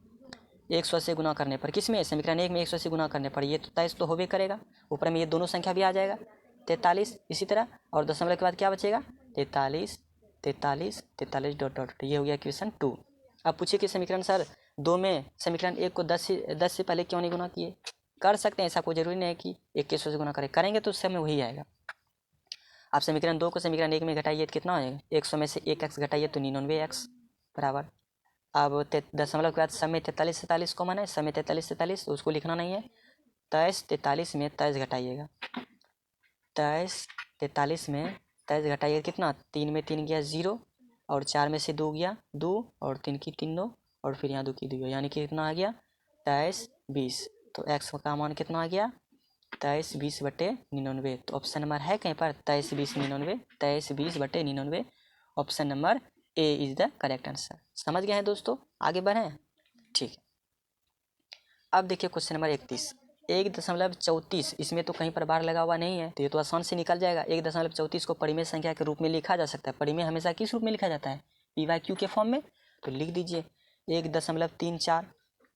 100 से गुना करने पर किस में? समीकरण 1 में 100 से गुना करने पर ये तो 23 तो होबे करेगा, ऊपर में ये दोनों संख्या भी आ जाएगा 43, इसी तरह, और दशमलव के बाद क्या बचेगा? 43 डॉट डॉट, ये हो गया क्वेश्चन 2। अब पूछिए कि समीकरण सर 2 में समीकरण 1 को 10 से पहले क्यों नहीं गुना किए? कर सकते हैं, ऐसा कोई जरूरी नहीं है कि 100 से गुना करेंगे तो सब में वही आएगा। आप समीकरण 2 को समीकरण 1 में घटाइए तो कितना हो जाएगा? 100 में से 1x घटाइए तो 99x बराबर। अब दशमलव के बाद समय 43 कॉमन है, समय 43 तो उसको लिखना नहीं है। 43 में 23 घटाइएगा, 43 में 23 घटाइए कितना? 3 में 3 गया 0, और 4 में से 2 गया 2, और 3 की 3 2, और फिर यहाँ 2 की 2, यानी कि कितना आ गया? 23 20। तो x का मान कितना आ गया? 23 20 बटे 99। तो ऑप्शन नंबर है कहीं पर 23 20 99, 23 20 बटे 99, option number A is the correct answer. समझ गए हैं दोस्तों? आगे बढ़ें, ठीक है। अब देखिए क्वेश्चन नंबर 31, 1.34, इसमें तो कहीं पर बार लगा हुआ नहीं है, तो ये तो आसान से निकल जाएगा। 1.34 को परिमेय संख्या के रूप में लिखा जा सकता है। परिमेय हमेशा किस रूप में लिखा जाता है? पी वाई क्यू के फॉर्म में। तो लिख दीजिए 1.34।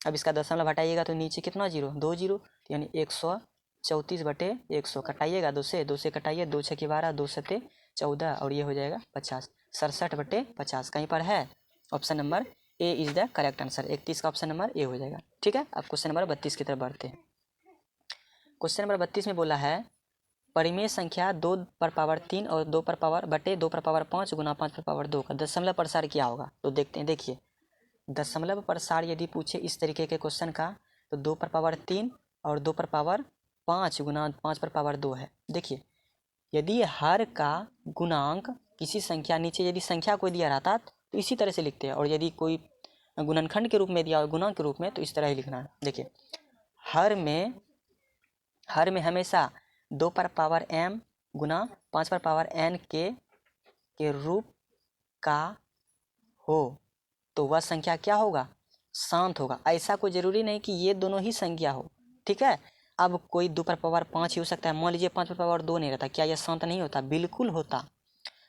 अब इसका दशमलव हटाइएगा तो नीचे कितना 0? 2 0, यानी 134 बटे 100 कटाइएगा 2 से कटाइए, 2 6 12, 2 7 14 और ये हो जाएगा 50, 67/50 कहीं पर है। Option number A is the correct answer. 31 का ऑप्शन नंबर ए हो जाएगा। ठीक है, अब क्वेश्चन नंबर 32 की तरफ बढ़ते हैं। क्वेश्चन नंबर 32 में बोला है परिमेय संख्या 2/3 और 2/2/5 गुना 5/2 का दशमलव प्रसार क्या होगा। तो देखते हैं, देखिए दशमलव प्रसार यदि पूछे इस तरीके के क्वेश्चन का तो 2/3 और 2/5 गुना 5/2 है। देखिए यदि हर का गुणांक किसी संख्या, नीचे यदि संख्या कोई दिया रहता तो इसी तरह से लिखते हैं, और यदि कोई गुणनखंड के रूप में दिया और गुणांक के रूप में तो इस तरह ही लिखना है। देखिए हर में हमेशा 2/m गुना 5/n के रूप का हो तो वह संख्या क्या होगा, शांत होगा। ऐसा कोई ज़रूरी नहीं कि ये दोनों ही संख्या हो। ठीक है, अब कोई 2/5 ही हो सकता है। मान लीजिए 5/2 नहीं रहता, क्या यह शांत नहीं होता? बिल्कुल होता।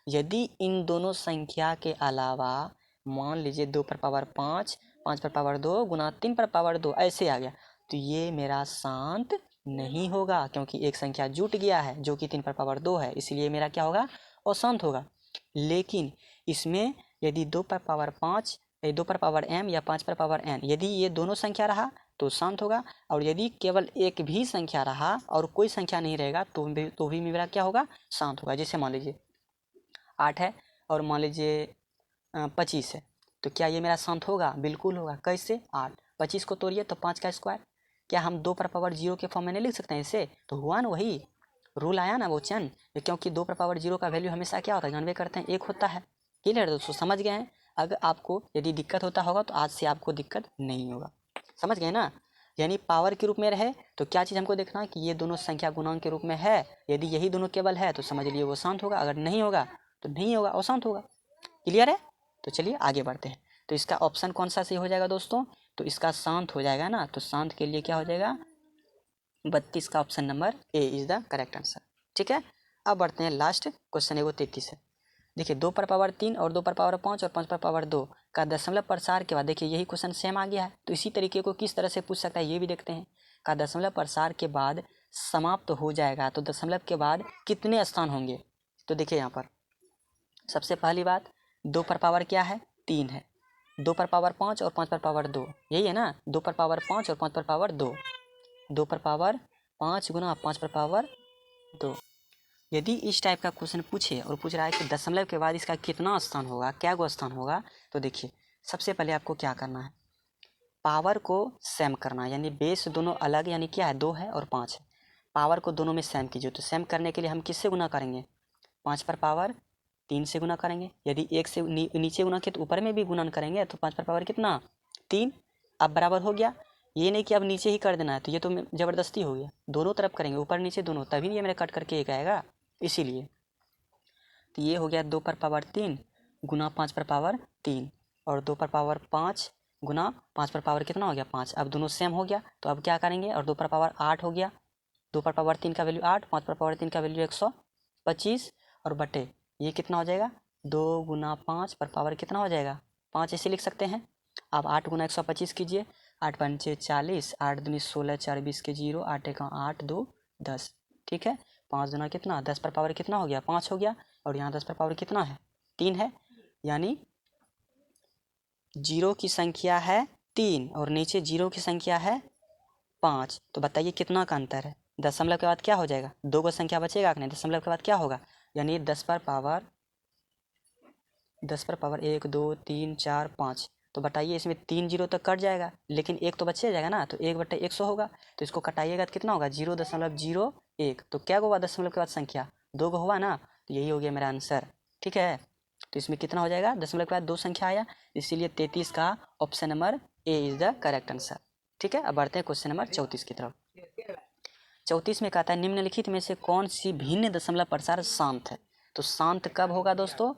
यदि इन दोनों संख्या के अलावा मान लीजिए 2/5 5/2 गुना 3/2 ऐसे आ गया तो ये मेरा शांत नहीं होगा, क्योंकि एक संख्या जुट गया है जो कि 3/2 है, इसलिए मेरा क्या होगा, अशांत होगा। लेकिन इसमें यदि 2/m या 5/n यदि ये दोनों संख्या रहा तो शांत होगा, और यदि केवल एक भी संख्या रहा और कोई संख्या नहीं रहेगा तो भी मेरा क्या होगा, शांत होगा। जैसे मान लीजिए 8 है और मान लीजिए 25 है, तो क्या ये मेरा शांत होगा? बिल्कुल होगा। कैसे? 8 25 को तोड़िए तो 5 का स्क्वायर। क्या हम 2/0 के फॉर्म में नहीं लिख सकते हैं इसे? तो हुआ ना, वही रूल आया ना वो चंद, क्योंकि 2/0 का वैल्यू हमेशा क्या होता है, जानवे करते हैं, 1 होता है। क्लियर दोस्तों, समझ गए हैं? अगर आपको यदि दिक्कत होता होगा तो आज से आपको दिक्कत नहीं होगा। समझ गए ना? यानी पावर के रूप में रहे तो क्या चीज़ हमको देखना है कि ये दोनों संख्या गुणांक के रूप में है। यदि यही दोनों केवल है तो समझ लिए वो शांत होगा, अगर नहीं होगा तो नहीं होगा, अशांत होगा। क्लियर है? तो चलिए आगे बढ़ते हैं। तो इसका ऑप्शन कौन सा सही हो जाएगा दोस्तों? तो इसका शांत हो जाएगा ना, तो शांत के लिए क्या हो जाएगा, 32 का option number A is the correct answer. ठीक है, अब बढ़ते हैं लास्ट क्वेश्चन है वो 33 है। देखिए 2/3 और 2/5 और 5/2 का दशमलव प्रसार के बाद, देखिए यही क्वेश्चन सेम आ गया है, तो इसी तरीके को किस तरह से पूछ सकता है ये भी देखते हैं। का दशमलव प्रसार के बाद समाप्त हो जाएगा तो दशमलव के बाद कितने स्थान होंगे। तो देखिए यहाँ पर सबसे पहली बात 2/पावर क्या है, 3 है। 2/5 और 5/2 यही है ना, 2/5 और 5/2, 2/5 गुना 5/2। यदि इस टाइप का क्वेश्चन पूछे और पूछ रहा है कि दशमलव के बाद इसका कितना स्थान होगा, क्या गो स्थान होगा, तो देखिए सबसे पहले आपको क्या करना है, पावर को सेम करना है, यानी बेस दोनों अलग, यानी क्या है 2 है और 5 है, पावर को दोनों में सेम कीजिए। तो सेम करने के लिए हम किससे गुना करेंगे, 5/3 से गुना करेंगे। यदि 1 से नीचे गुना किए तो ऊपर में भी गुणन करेंगे, तो 5/पावर कितना, 3। अब बराबर हो गया। ये नहीं कि अब नीचे ही कर देना है, तो ये तो ज़बरदस्ती हो गया, दोनों तरफ करेंगे, ऊपर नीचे दोनों, तभी ये मेरा कट करके एक आएगा, इसीलिए। तो ये हो गया 2/3 गुना 5/3 और 2/5 गुना 5/पावर कितना हो गया, 5। अब दोनों सेम हो गया तो अब क्या करेंगे, और 2/8 हो गया, 2/3 का वैल्यू 8, 5/3 का वैल्यू 125 और बटे ये कितना हो जाएगा, 2 गुना 5/पावर कितना हो जाएगा, 5 ऐसे लिख सकते हैं। अब 8 गुना 125 कीजिए, 8 पंचे 40, 8 दूनी 16, 4 20 के 0, 8 एक 8 2 10। ठीक है, 5 गुना कितना, 10/पावर कितना हो गया, 5 हो गया, और यहाँ 10/पावर कितना है, 3 है, यानी 0 की संख्या है 3 और नीचे 0 की संख्या है 5। तो बताइए कितना का अंतर है। दशमलव के बाद क्या हो जाएगा, 2 को संख्या बचेगा कि नहीं, दशमलव के बाद क्या होगा, यानी 10/पावर 1 2 3 4 5। तो बताइए इसमें 3 0 तक कट जाएगा, लेकिन एक तो बचे जाएगा ना, तो 1/100 होगा, तो इसको कटाइएगा तो कितना होगा, 0.01। तो क्या होगा दशमलव के बाद संख्या, 2 को हुआ ना, तो यही हो गया मेरा आंसर। ठीक है, तो इसमें कितना हो जाएगा, दशमलव के बाद 2 संख्या आया, इसीलिए 33 का option number A is the correct answer. ठीक है, अब बढ़ते हैं क्वेश्चन नंबर 34 की तरफ। 34 में कहता है निम्नलिखित में से कौन सी भिन्न दशमलव प्रसार शांत है। तो शांत कब होगा दोस्तों,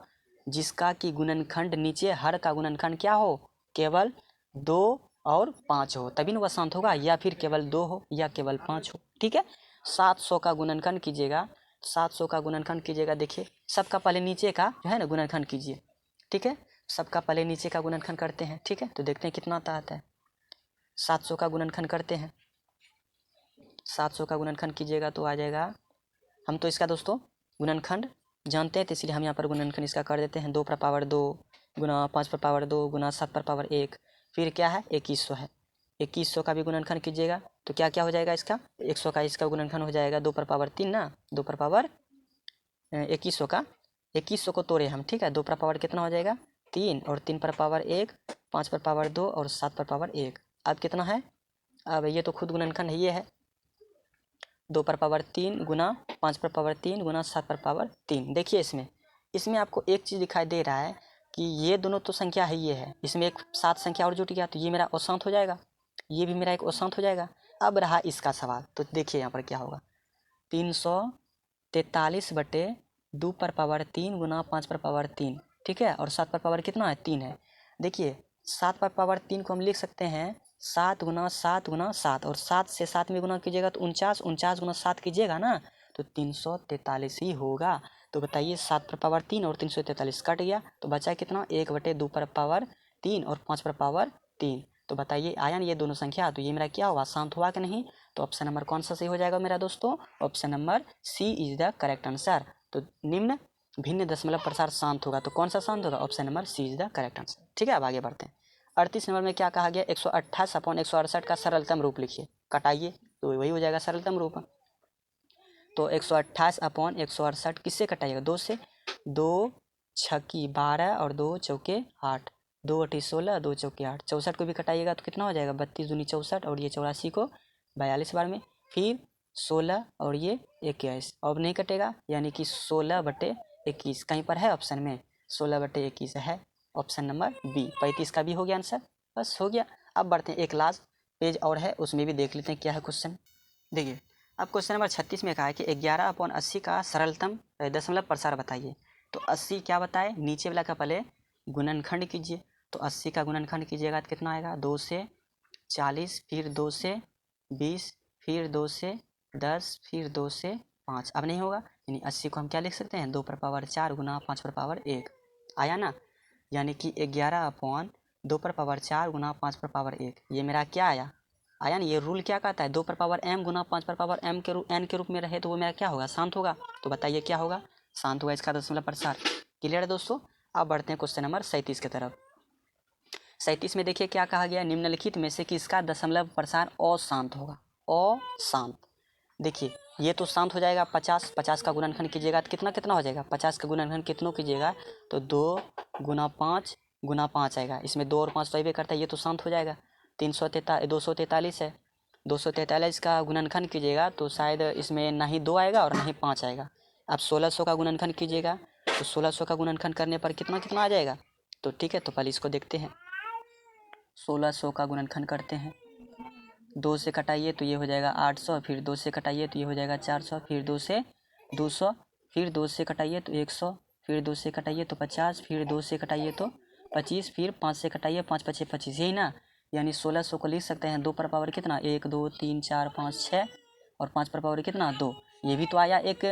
जिसका कि गुणनखंड नीचे हर का गुणनखंड क्या हो, केवल 2 और 5 हो, तभी ना वह शांत होगा, या फिर केवल 2 हो या केवल 5 हो। ठीक है, 700 का गुणनखंड कीजिएगा, 700 का गुणनखंड कीजिएगा, देखिए सबका पहले नीचे का जो है ना गुणनखंड कीजिए। ठीक है, सबका पहले नीचे का गुणनखंड करते हैं। ठीक है, तो देखते हैं कितना आता है, 700 का गुणनखंड करते हैं। 700 का गुणनखंड कीजिएगा तो आ जाएगा, हम तो इसका दोस्तों गुणनखंड जानते हैं, तो इसलिए हम यहाँ पर गुणनखंड इसका कर देते हैं 2 पर पावर 2 गुना 5 पर पावर 2 गुना 7 पर पावर 1। फिर क्या है 2100 है, 2100 का भी गुणनखंड कीजिएगा तो क्या क्या हो जाएगा इसका 100 का इसका गुणनखंड हो जाएगा 2 पर पावर 3 ना, 2 पर पावर 2100 का 2100 को तोड़े हम, ठीक है। 2 पर पावर कितना हो जाएगा 3 और 3 पर पावर 1, 5 पर पावर 2 और 7 पर पावर 1। अब कितना है, अब ये तो खुद गुणनखंड ये है 2 पर पावर 3 गुना 5 पर पावर 3 गुना 7 पर पावर 3। देखिए इसमें आपको एक चीज़ दिखाई दे रहा है कि ये दोनों तो संख्या है, ये है, इसमें एक 7 संख्या और जुट गया तो ये मेरा अशांत हो जाएगा, ये भी मेरा एक अशांत हो जाएगा। अब रहा इसका सवाल, तो देखिए यहाँ पर क्या होगा 343 बटे 2 पर पावर 3 गुना 5 पर पावर 3, ठीक है, और 7 पर पावर कितना है 3 है। देखिए 7 पर पावर 3 को हम लिख सकते हैं 7 गुना 7 गुना 7, और 7 से 7 में गुना कीजिएगा तो 49, 49 गुना 7 कीजिएगा ना तो 343 ही होगा। तो बताइए 7 पर पावर 3 और 343 कट गया तो बचा कितना 1 बटे 2 पर पावर 3 और 5 पर पावर 3। तो बताइए आया ना ये दोनों संख्या, तो ये मेरा क्या हुआ शांत हुआ कि नहीं। तो ऑप्शन नंबर कौन सा सही हो जाएगा मेरा दोस्तों, option number C is the correct answer. तो निम्न भिन्न दशमलव प्रसार शांत होगा, तो कौन सा शांत होगा, option number C is the correct answer. ठीक है, अब आगे बढ़ते हैं। 38 नंबर में क्या कहा गया 128/168 का सरलतम रूप लिखिए, कटाइए तो वही हो जाएगा सरलतम रूप। तो 128/168 किससे कटाइएगा 2 से, 2 छक्की 12 और 2 चौके 8, 2 अठी 16 2 चौके 8, 64 को भी कटाइएगा तो कितना हो जाएगा 32 दूनी 64 और ये 84 को 42 बार में, फिर 16 और ये 21 अब नहीं कटेगा, यानी कि 16 बटे 21 कहीं पर है ऑप्शन में 16 बटे 21 है, ऑप्शन नंबर बी 35 का भी हो गया आंसर, बस हो गया। अब बढ़ते हैं, एक लास्ट पेज और है उसमें भी देख लेते हैं क्या है क्वेश्चन। देखिए अब क्वेश्चन नंबर 36 में कहा है कि 11/80 का सरलतम दशमलव प्रसार बताइए। तो 80 क्या बताए, नीचे वाला का पहले गुणनखंड कीजिए, तो 80 का गुणनखंड कीजिएगा तो कितना आएगा 2 से 40, फिर 2 से 20, फिर 2 से 10, फिर 2 से 5। अब नहीं होगा, यानी 80 को हम क्या लिख सकते हैं 2 पर पावर 4 गुना 5 पर पावर 1 आया ना, यानी कि 11/2 पर पावर 4 गुना 5 पर पावर 1, ये मेरा क्या आया आया ना। ये रूल क्या कहता है 2 पर पावर m गुना 5 पर पावर m के रूप n के रूप में रहे तो वो मेरा क्या होगा शांत होगा। तो बताइए क्या होगा, शांत होगा इसका दशमलव प्रसार। क्लियर है दोस्तों। अब बढ़ते हैं क्वेश्चन नंबर 37 की तरफ। 37 में देखिए क्या कहा गया, निम्नलिखित में से किसका दशमलव प्रसार अशांत होगा, अशांत। देखिए ये तो शांत हो जाएगा 50, 50 का गुणनखंड कीजिएगा तो कितना कितना हो जाएगा 50 का गुणनखंड कितनों कीजिएगा तो 2 गुना 5 गुना 5 आएगा, इसमें 2 और 5 तो अबे करता है, ये तो शांत हो जाएगा। 243 है, 243 का गुणनखंड कीजिएगा तो शायद इसमें ना ही 2 आएगा और ना ही 5 आएगा। अब 1600 का गुणनखंड कीजिएगा तो 1600 का गुणनखंड करने पर कितना कितना आ जाएगा। तो ठीक है, तो पहले इसको देखते हैं, 1600 का गुणनखंड करते हैं, 2 से कटाइए तो ये हो जाएगा 800, फिर 2 से कटाइए तो ये हो जाएगा 400, फिर 2 से 200, फिर 2 से कटाइए तो 100, फिर 2 से कटाइए तो 50, फिर 2 से कटाइए तो 25, फिर 5 से कटाइए 5 5 25, यही ना, यानी 1600 को लिख सकते हैं 2 पर पावर कितना 1 2 3 4 5 6 और 5 पर पावर कितना 2। ये भी तो आया एक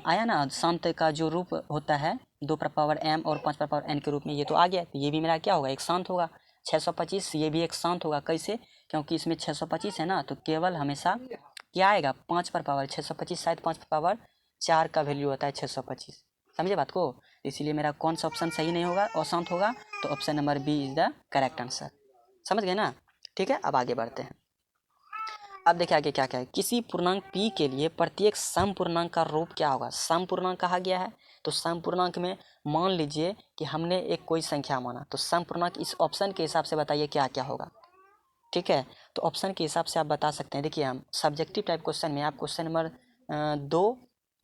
आया ना शांत का जो रूप होता है 2 पर पावर m और 5 पर पावर n के रूप में, ये तो आ गया, तो ये भी मेरा क्या होगा एक शांत होगा। 625 ये भी एक शांत होगा, कैसे, क्योंकि इसमें 625 है ना, तो केवल हमेशा क्या आएगा 5 पर पावर 625, शायद 5 पर पावर 4 का वैल्यू होता है 625, समझे बात को। इसीलिए मेरा कौन सा ऑप्शन सही नहीं होगा अशांत होगा, तो option number B is the correct answer, समझ गए ना। ठीक है, अब आगे बढ़ते हैं। अब देखिए आगे क्या क्या है, किसी पूर्णांक p के लिए प्रत्येक सम पूर्णांक का रूप क्या होगा, सम पूर्णांक कहा गया है। तो सम पूर्णांक में मान लीजिए कि हमने एक कोई संख्या माना, तो सम पूर्णांक इस ऑप्शन के हिसाब से बताइए क्या क्या होगा। ठीक है, तो ऑप्शन के हिसाब से आप बता सकते हैं। देखिए हम सब्जेक्टिव टाइप क्वेश्चन में आप क्वेश्चन नंबर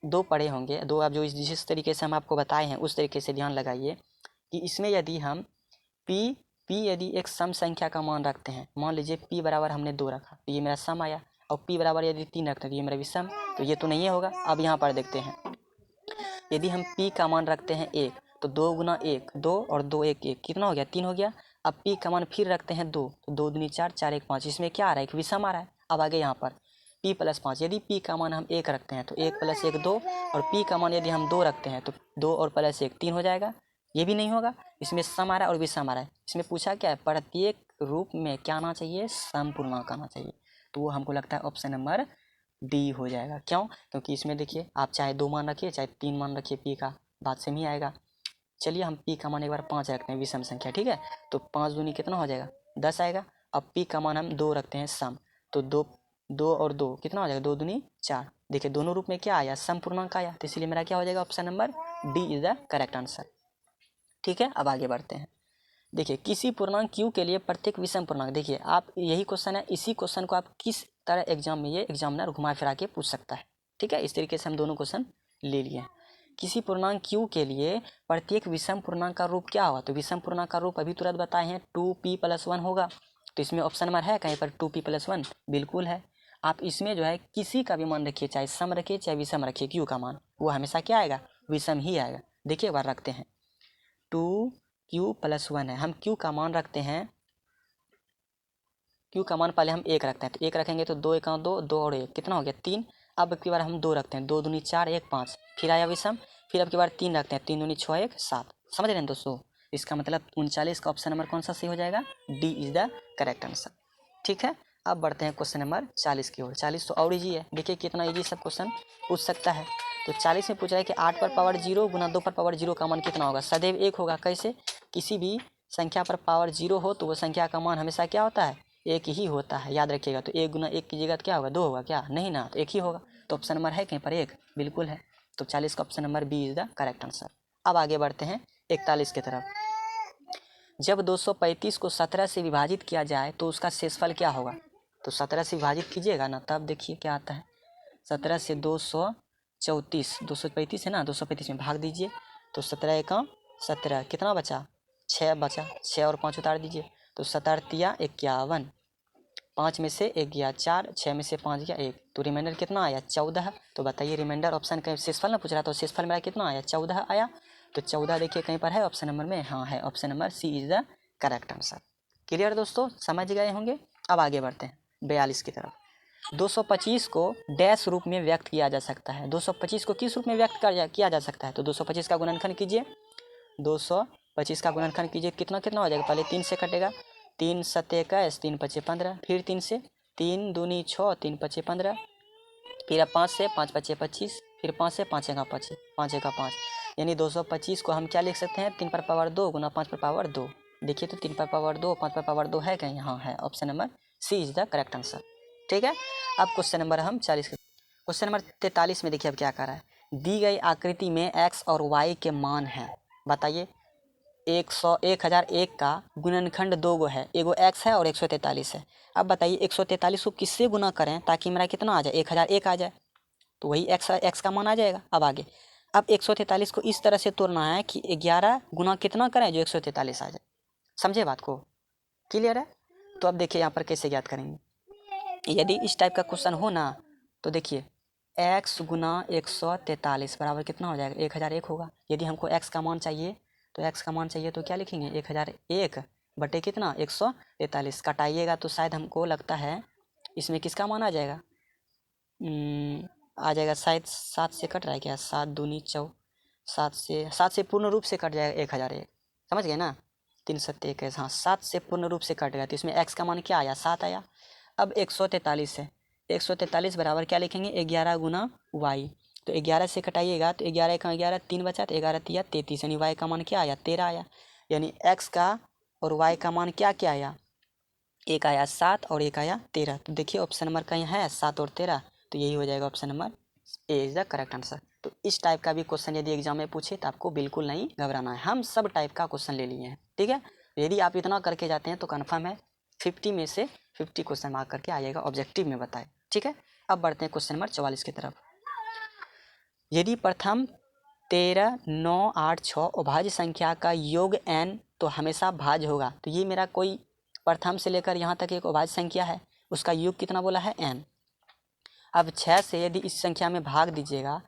2 पढ़े होंगे, 2 आप जो जिस तरीके से हम आपको बताए हैं उस तरीके से ध्यान लगाइए कि इसमें यदि हम p यदि एक सम संख्या का मान रखते हैं, मान लीजिए p बराबर हमने 2 रखा तो ये मेरा सम आया, और p बराबर यदि 3 रखते हैं तो ये मेरा विषम, तो ये तो नहीं होगा। अब यहाँ पर देखते हैं, यदि हम p का मान रखते हैं 1 तो 2 गुना 1 2 और 2 1 1 कितना हो गया 3 हो गया। अब p का मान फिर रखते हैं 2 तो 2 दूनी 4 4 1 5, इसमें क्या आ रहा है एक विषम आ रहा है। अब आगे यहाँ पर p + 5, यदि p का मान हम 1 रखते हैं तो 1 + 1 2, और p का मान यदि हम 2 रखते हैं तो 2 और +1 3 हो जाएगा, ये भी नहीं होगा। इसमें सम आ रहा है और विषम आ रहा है। इसमें पूछा क्या है प्रत्येक रूप में क्या आना चाहिए सम पूर्णांक आना चाहिए, तो वो हमको लगता है ऑप्शन नंबर डी हो जाएगा। क्यों? क्योंकि इसमें देखिए आप चाहे 2 मान रखिए चाहे 3 मान रखिए, पी का बात सेम ही आएगा। चलिए हम पी का मान एक बार 5 रखते हैं विषम संख्या, ठीक है। तो 5 दूनी कितना हो जाएगा 10 आएगा। अब पी का मान हम 2 रखते हैं सम, तो 2 और 2 कितना हो जाएगा 2 दूनी 4। देखिए दोनों रूप में क्या आया सम पूर्णांक आया, तो इसलिए मेरा क्या हो जाएगा option number D is the correct answer. ठीक है, अब आगे बढ़ते हैं। देखिए किसी पूर्णांक q के लिए प्रत्येक विषम पूर्णांक, देखिए आप यही क्वेश्चन है, इसी क्वेश्चन को आप किस तरह एग्जाम में ये एग्जामिनर घुमा फिरा के पूछ सकता है। ठीक है, इस तरीके से हम दोनों क्वेश्चन ले लिए हैं। किसी पूर्णांक q के लिए प्रत्येक विषम पूर्णांक का रूप क्या होगा, तो विषम पूर्णांक का रूप अभी तुरंत बताए हैं 2p+1 होगा। तो इसमें ऑप्शन नंबर है कहीं पर 2p+1, बिल्कुल है। आप इसमें जो है किसी का भी मान रखिए, चाहे सम रखिए चाहे विषम रखिए, q का मान वो हमेशा क्या आएगा विषम ही आएगा। देखिए एक बार रखते हैं 2q+1 है, हम q का मान रखते हैं, q का मान पहले हम 1 रखते हैं, तो 1 रखेंगे तो 2 1 2, 2 और 1 कितना हो गया 3। अब की बार हम 2 रखते हैं, 2 दूनी 4 1 5, फिर आया विषम, फिर अब की बार 3 रखते हैं, 3 दूनी 6 1 7। समझ रहे हैं दोस्तों, इसका मतलब 39 का ऑप्शन नंबर कौन सा सही हो जाएगा, D is the correct answer. ठीक है, अब बढ़ते हैं क्वेश्चन नंबर 40 की ओर। 40 तो और ईजी है, देखिए कितना ईजी सब क्वेश्चन पूछ सकता है। तो 40 में पूछ रहा है कि 8 पर पावर 0 गुना 2 पर पावर 0 का मान कितना होगा। सदैव 1 होगा। कैसे, किसी भी संख्या पर पावर 0 हो तो वो संख्या का मान हमेशा क्या होता है 1 ही होता है, याद रखिएगा। तो 1 गुना 1 कीजिएगा तो क्या होगा 2 होगा क्या, नहीं ना, तो 1 ही होगा। तो ऑप्शन नंबर है कहीं पर 1, बिल्कुल है। तो 40 का option number B is the correct answer. अब आगे बढ़ते हैं 41 की तरफ। जब 235 को 17 से विभाजित किया जाए तो उसका शेषफल क्या होगा। तो 17 से विभाजित कीजिएगा ना, तब देखिए क्या आता है। 17 से 235 है ना, 235 में भाग दीजिए तो 17 एकम 17, कितना बचा 6 बचा, 6 और 5 उतार दीजिए तो 17 तिया 51, 5 में से 1 गया 4, 6 में से 5 गया 1, तो रिमाइंडर कितना आया 14। तो बताइए रिमाइंडर ऑप्शन का शेषफल ना पूछ रहा, तो शेषफल मेरा कितना आया 14 आया। तो 14 देखिए कहीं पर है ऑप्शन नंबर में, हाँ है, option number C is the correct answer. Clear दोस्तों, समझ गए होंगे। अब आगे बढ़ते हैं 42 की तरफ। 225 को डैश रूप में व्यक्त किया जा सकता है। 225 को किस रूप में व्यक्त किया जा सकता है, तो 225 का गुणनखंड कीजिए, 225 का गुणनखंड कीजिए, कितना कितना हो जाएगा, पहले 3 से कटेगा, 3 7 21, 3 5 15, फिर 3 से, 3 दूनी 6, 3 5 15, फिर अब 5 से, 5 5 25, फिर 5 से 5 1 5, 5 1 5, यानी 225 को हम क्या लिख सकते हैं 3 पर पावर 2 गुना 5 पर पावर 2। देखिए तो 3 पर पावर 2 5 पर पावर 2 है कहीं, हाँ है, option number C is the correct answer. ठीक है, अब क्वेश्चन नंबर हम 40 क्वेश्चन नंबर 43 में देखिए अब क्या कर रहा है। दी गई आकृति में x और y के मान हैं। बताइए 1001 का गुणनखंड 2 गो है, एगो x है और 143 है। अब बताइए 143 को किससे गुना करें ताकि मेरा कितना आ जाए 1001 आ जाए, तो वही x का मान आ जाएगा। अब आगे, अब 143 को इस तरह से तोड़ना है कि 11 गुना कितना करें जो 143 आ जाए। समझे बात को, क्लियर है। तो अब देखिए यहाँ पर कैसे ज्ञात करेंगे। यदि इस टाइप का क्वेश्चन हो ना, तो देखिए x गुना 143 बराबर कितना हो जाएगा 1001 होगा। यदि हमको x का मान चाहिए, तो x का मान चाहिए तो क्या लिखेंगे 1001 बटे कितना 143, कटाइएगा तो शायद हमको लगता है इसमें किसका मान आ जाएगा, आ जाएगा शायद 7 से कट रहा है क्या, 7 दूनी 4, 7 से पूर्ण रूप से कट जाएगा 1001, समझ गए ना, 3 7 21, हाँ 7 से पूर्ण रूप से कट गया, तो इसमें x का मान क्या आया 7 आया। अब 143 है, 143 बराबर क्या लिखेंगे 11 गुना y, तो 11 से कटाइएगा तो 11 का 11 3 बचा, तो 11 तिया 33, यानी y का मान क्या आया 13 आया। यानी x का और y का मान क्या क्या आया, एक आया 7 और एक आया 13। तो देखिए ऑप्शन नंबर कहीं है 7 और 13, तो यही हो जाएगा option number A is the correct answer. तो इस टाइप का भी क्वेश्चन यदि एग्जाम में पूछे तो आपको बिल्कुल नहीं घबराना है, हम सब टाइप का क्वेश्चन ले लिए हैं। ठीक है, यदि आप इतना करके जाते हैं तो कन्फर्म है 50 में से 50 क्वेश्चन मार्क करके आइएगा, ऑब्जेक्टिव में बताए। ठीक है, अब बढ़ते हैं क्वेश्चन नंबर 44 की तरफ। यदि प्रथम 13 9 8 6 अभाज्य संख्या का योग n तो हमेशा भाज्य होगा। तो ये मेरा कोई प्रथम से लेकर यहाँ तक एक अभाज्य संख्या है, उसका योग कितना बोला है n। अब 6 से यदि इस संख्या में भाग दीजिएगा,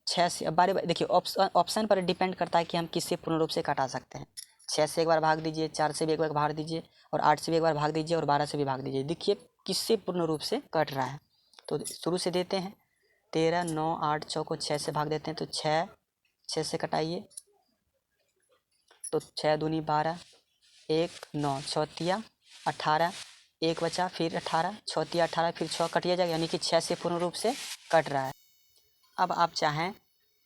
6 से, अब बारे देखिए ऑप्शन पर डिपेंड करता है कि हम किससे पूर्ण रूप से काटा सकते हैं। 6 से एक बार भाग दीजिए, 4 से भी एक बार भाग दीजिए, और 8 से भी एक बार भाग दीजिए, और 12 से भी भाग दीजिए। देखिए किससे पूर्ण रूप से कट रहा है, तो शुरू से देते हैं 13 9 8 6 को 6 से भाग देते हैं, तो 6 से कटाइए तो 6 दूनी 12, 1 9 6 तिया 18, 1 बचा, फिर 18, 6 तिया 18, फिर 6 कटिया जाएगा, यानी कि 6 से पूर्ण रूप से कट रहा है। अब आप चाहें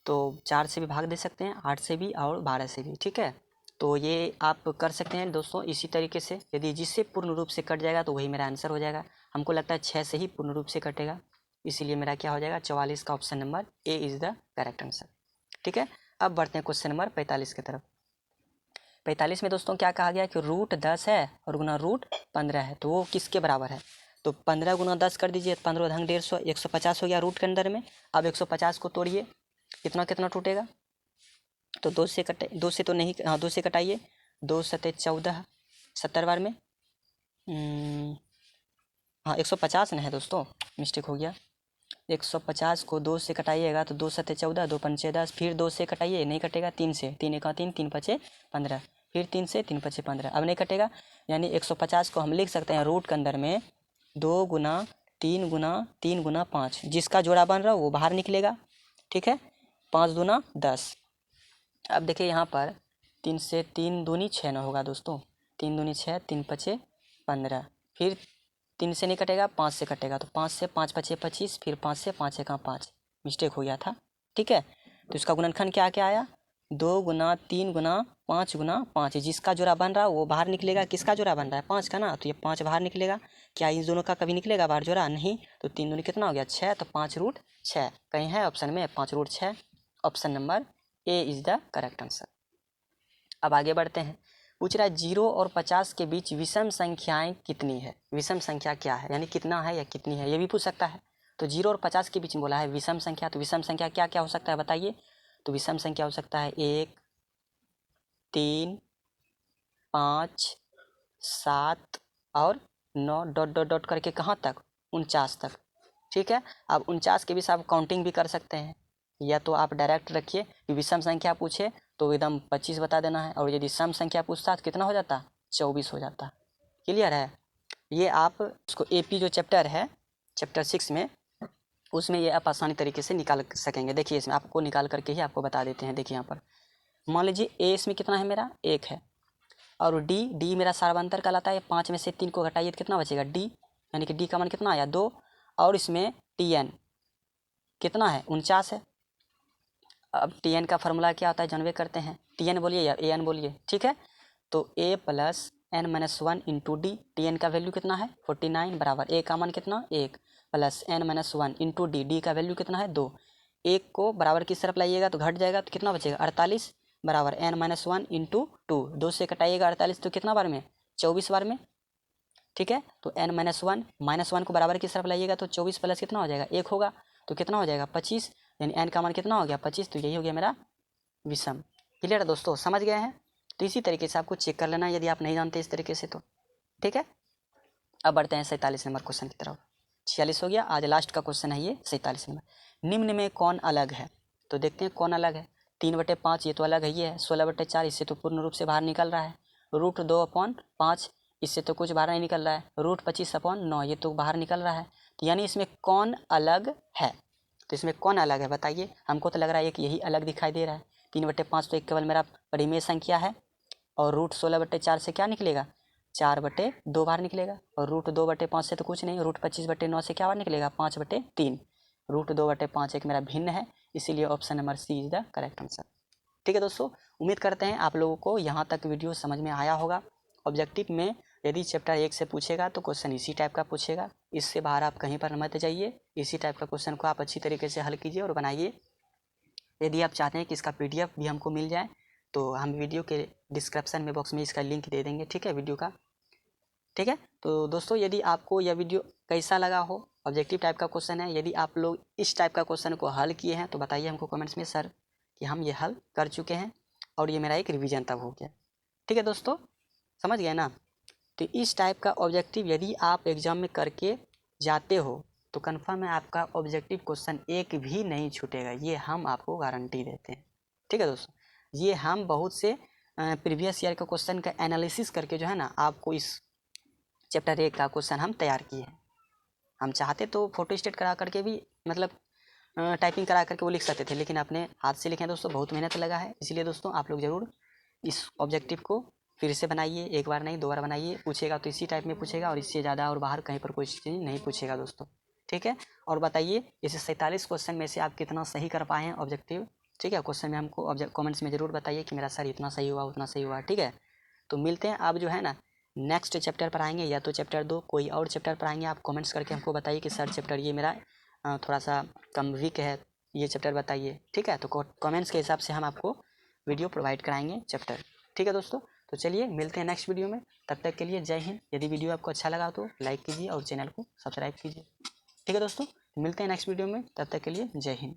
तो 4 से भी भाग दे सकते हैं, 8 से भी और 12 से भी, ठीक है। तो ये आप कर सकते हैं दोस्तों इसी तरीके से। यदि जिससे पूर्ण रूप से कट जाएगा तो वही मेरा आंसर हो जाएगा। हमको लगता है 6 से ही पूर्ण रूप से कटेगा, इसीलिए मेरा क्या हो जाएगा 44 का option number A is the correct answer, ठीक है। अब बढ़ते हैं क्वेश्चन नंबर 45 की तरफ। 45 में दोस्तों क्या कहा गया कि रूट 10 है और गुना रूट 15 है, तो वो किसके बराबर है। तो 15 गुना 10 कर दीजिए, 15 ढंग 150, 150 हो गया रूट के अंदर में। अब 150 को तोड़िए, कितना कितना टूटेगा, तो 2 से कटे, 2 से तो नहीं, हाँ 2 से कटाइए, 2 सते 14, 70 बार में हाँ 150 न है दोस्तों, मिस्टेक हो गया। 150 को 2 से कटाइएगा तो 2 सते 14, 2 पंचे 10, फिर 2 से कटाइए, नहीं कटेगा, 3 से, 3 एका 3, 3 पचे 15, फिर 3 से, 3 पचे 15, अब नहीं कटेगा। यानी 150 को हम लिख सकते हैं रूट के अंदर में 2 गुना 3 गुना 3 गुना 5, जिसका जोड़ा बन रहा है वो बाहर निकलेगा, ठीक है। 5 दूना 10। अब देखिए यहाँ पर 3 से 3 दूनी 6 ना होगा दोस्तों, 3 दूनी 6, 3 पचे 15, फिर 3 से नहीं कटेगा, 5 से कटेगा, तो 5 से 5 पचे 25, फिर 5 से 5 एका 5, मिस्टेक हो गया था, ठीक है। तो इसका गुणनखंड क्या क्या आया, 2 गुना 3 गुना 5 गुना 5, जिसका जोड़ा बन रहा है वो बाहर निकलेगा, किसका जोड़ा बन रहा है 5 का ना, तो ये 5 बाहर निकलेगा। क्या इन दोनों का कभी निकलेगा बाहर जोड़ा, नहीं। तो 3 दूनी कितना हो गया 6, तो 5 रूट 6 कहीं है ऑप्शन में, 5 root 6, option number A is the correct answer. अब आगे बढ़ते हैं, पूछ रहा है 0 और 50 के बीच विषम संख्याएं कितनी है। विषम संख्या क्या है, यानी कितना है या कितनी है, ये भी पूछ सकता है। तो 0 और 50 के बीच में बोला है विषम संख्या, तो विषम संख्या क्या क्या हो सकता है बताइए। तो विषम संख्या हो सकता है 1, 3, 5, 7 और 9 डॉट डॉट डॉट करके कहाँ तक 49 तक, ठीक है। अब 49 के बीच आप काउंटिंग भी कर सकते हैं, या तो आप डायरेक्ट रखिए कि विषम संख्या पूछे तो एकदम 25 बता देना है, और यदि सम संख्या पूछता तो कितना हो जाता 24 हो जाता। क्लियर है। ये आप उसको एपी जो चैप्टर है चैप्टर 6 में, उसमें ये आप आसानी तरीके से निकाल सकेंगे। देखिए इसमें आपको निकाल करके ही आपको बता देते हैं। देखिए यहाँ पर मान लीजिए ए इसमें कितना है मेरा 1 है, और डी मेरा सार्वंतर कहलाता है। 5 में से 3 को घटाइए तो कितना बचेगा डी, यानी कि डी का मान कितना आया 2, और इसमें टी एन कितना है 49 है। अब टी एन का फॉर्मूला क्या होता है जानवे करते हैं, टी एन बोलिए या ए एन बोलिए, ठीक है। तो A plus N minus 1 into D, T N का वैल्यू कितना है 49 बराबर ए का मान कितना 1 plus N minus 1 into D, D का वैल्यू कितना है 2। 1 को बराबर किस तरफ लाइएगा तो घट जाएगा, तो कितना बचेगा 48 बराबर एन माइनस 1 इंटू 2, 2 से कटाइएगा 48 तो कितना बार में 24 बार में, ठीक है। तो एन माइनस वन को बराबर किस तरफ लाइएगा तो 24 प्लस कितना हो जाएगा 1 होगा, तो कितना हो जाएगा 25, यानी एन का मान कितना हो गया 25, तो यही हो गया मेरा विषम। क्लियर है दोस्तों, समझ गए हैं। तो इसी तरीके से आपको चेक कर लेना यदि आप नहीं जानते इस तरीके से तो, ठीक है। अब बढ़ते हैं 47 नंबर क्वेश्चन की तरफ। 46 हो गया, आज लास्ट का क्वेश्चन है ये 47 नंबर। निम्न में कौन अलग है, तो देखते हैं कौन अलग है। 3/5 ये तो अलग है, ये है 16/4, इससे तो पूर्ण रूप से बाहर निकल रहा है। रूट 2/5 इससे तो कुछ बाहर नहीं निकल रहा है। रूट 25/9 ये तो बाहर निकल रहा है। तो यानी इसमें कौन अलग है, तो इसमें कौन अलग है बताइए। हमको तो लग रहा है एक यही अलग दिखाई दे रहा है। 3/5 तो एक केवल मेरा परिमेय संख्या है, और रूट 16/4 से क्या निकलेगा 4/2 बाहर निकलेगा, और रूट 2/5 से तो कुछ नहीं, रूट 25/9 से क्या बाहर निकलेगा 5/3। रूट 2/5 एक मेरा भिन्न है, इसीलिए option number C is the correct answer. ठीक है दोस्तों, उम्मीद करते हैं आप लोगों को यहाँ तक वीडियो समझ में आया होगा। ऑब्जेक्टिव में यदि चैप्टर 1 से पूछेगा तो क्वेश्चन इसी टाइप का पूछेगा, इससे बाहर आप कहीं पर मत जाइए। इसी टाइप का क्वेश्चन को आप अच्छी तरीके से हल कीजिए और बनाइए। यदि आप चाहते हैं कि इसका PDF भी हमको मिल जाए तो हम वीडियो के डिस्क्रिप्शन में बॉक्स में इसका लिंक दे देंगे, ठीक है, वीडियो का। ठीक है, तो दोस्तों यदि आपको यह वीडियो कैसा लगा हो, ऑब्जेक्टिव टाइप का क्वेश्चन है, यदि आप लोग इस टाइप का क्वेश्चन को हल किए हैं तो बताइए हमको कमेंट्स में सर कि हम ये हल कर चुके हैं और ये मेरा एक रिवीजन तब हो गया। ठीक है दोस्तों, समझ गए ना। तो इस टाइप का ऑब्जेक्टिव यदि आप एग्जाम में करके जाते हो तो कन्फर्म है आपका ऑब्जेक्टिव क्वेश्चन एक भी नहीं छूटेगा, ये हम आपको गारंटी देते हैं। ठीक है दोस्तों, ये हम बहुत से प्रीवियस ईयर का क्वेश्चन का एनालिसिस करके जो है ना आपको इस चैप्टर 1 का क्वेश्चन हम तैयार किए हैं। हम चाहते तो फोटो स्टेट करा करके भी मतलब टाइपिंग करा करके वो लिख सकते थे, लेकिन अपने हाथ से लिखे दोस्तों बहुत मेहनत लगा है। इसलिए दोस्तों आप लोग ज़रूर इस ऑब्जेक्टिव को फिर से बनाइए, एक बार नहीं 2 बार बनाइए। पूछेगा तो इसी टाइप में पूछेगा और इससे ज़्यादा और बाहर कहीं पर कोई चीज़ नहीं पूछेगा दोस्तों, ठीक है। और बताइए इसे 47 क्वेश्चन में से आप कितना सही कर पाए हैं ऑब्जेक्टिव, ठीक है। क्वेश्चन में हमको कमेंट्स में ज़रूर बताइए कि मेरा सर इतना सही हुआ उतना सही हुआ, ठीक है। तो मिलते हैं आप जो है ना नेक्स्ट चैप्टर पर आएंगे, या तो चैप्टर 2 कोई और चैप्टर पर आएंगे। आप कमेंट्स करके हमको बताइए कि सर चैप्टर ये मेरा थोड़ा सा कम वीक है, ये चैप्टर बताइए, ठीक है। तो कमेंट्स के हिसाब से हम आपको वीडियो प्रोवाइड कराएंगे चैप्टर, ठीक है दोस्तों। तो चलिए मिलते हैं नेक्स्ट वीडियो में, तब तक के लिए जय हिंद। यदि वीडियो आपको अच्छा लगा तो लाइक कीजिए और चैनल को सब्सक्राइब कीजिए, ठीक है दोस्तों। मिलते हैं नेक्स्ट वीडियो में, तब तक के लिए जय हिंद।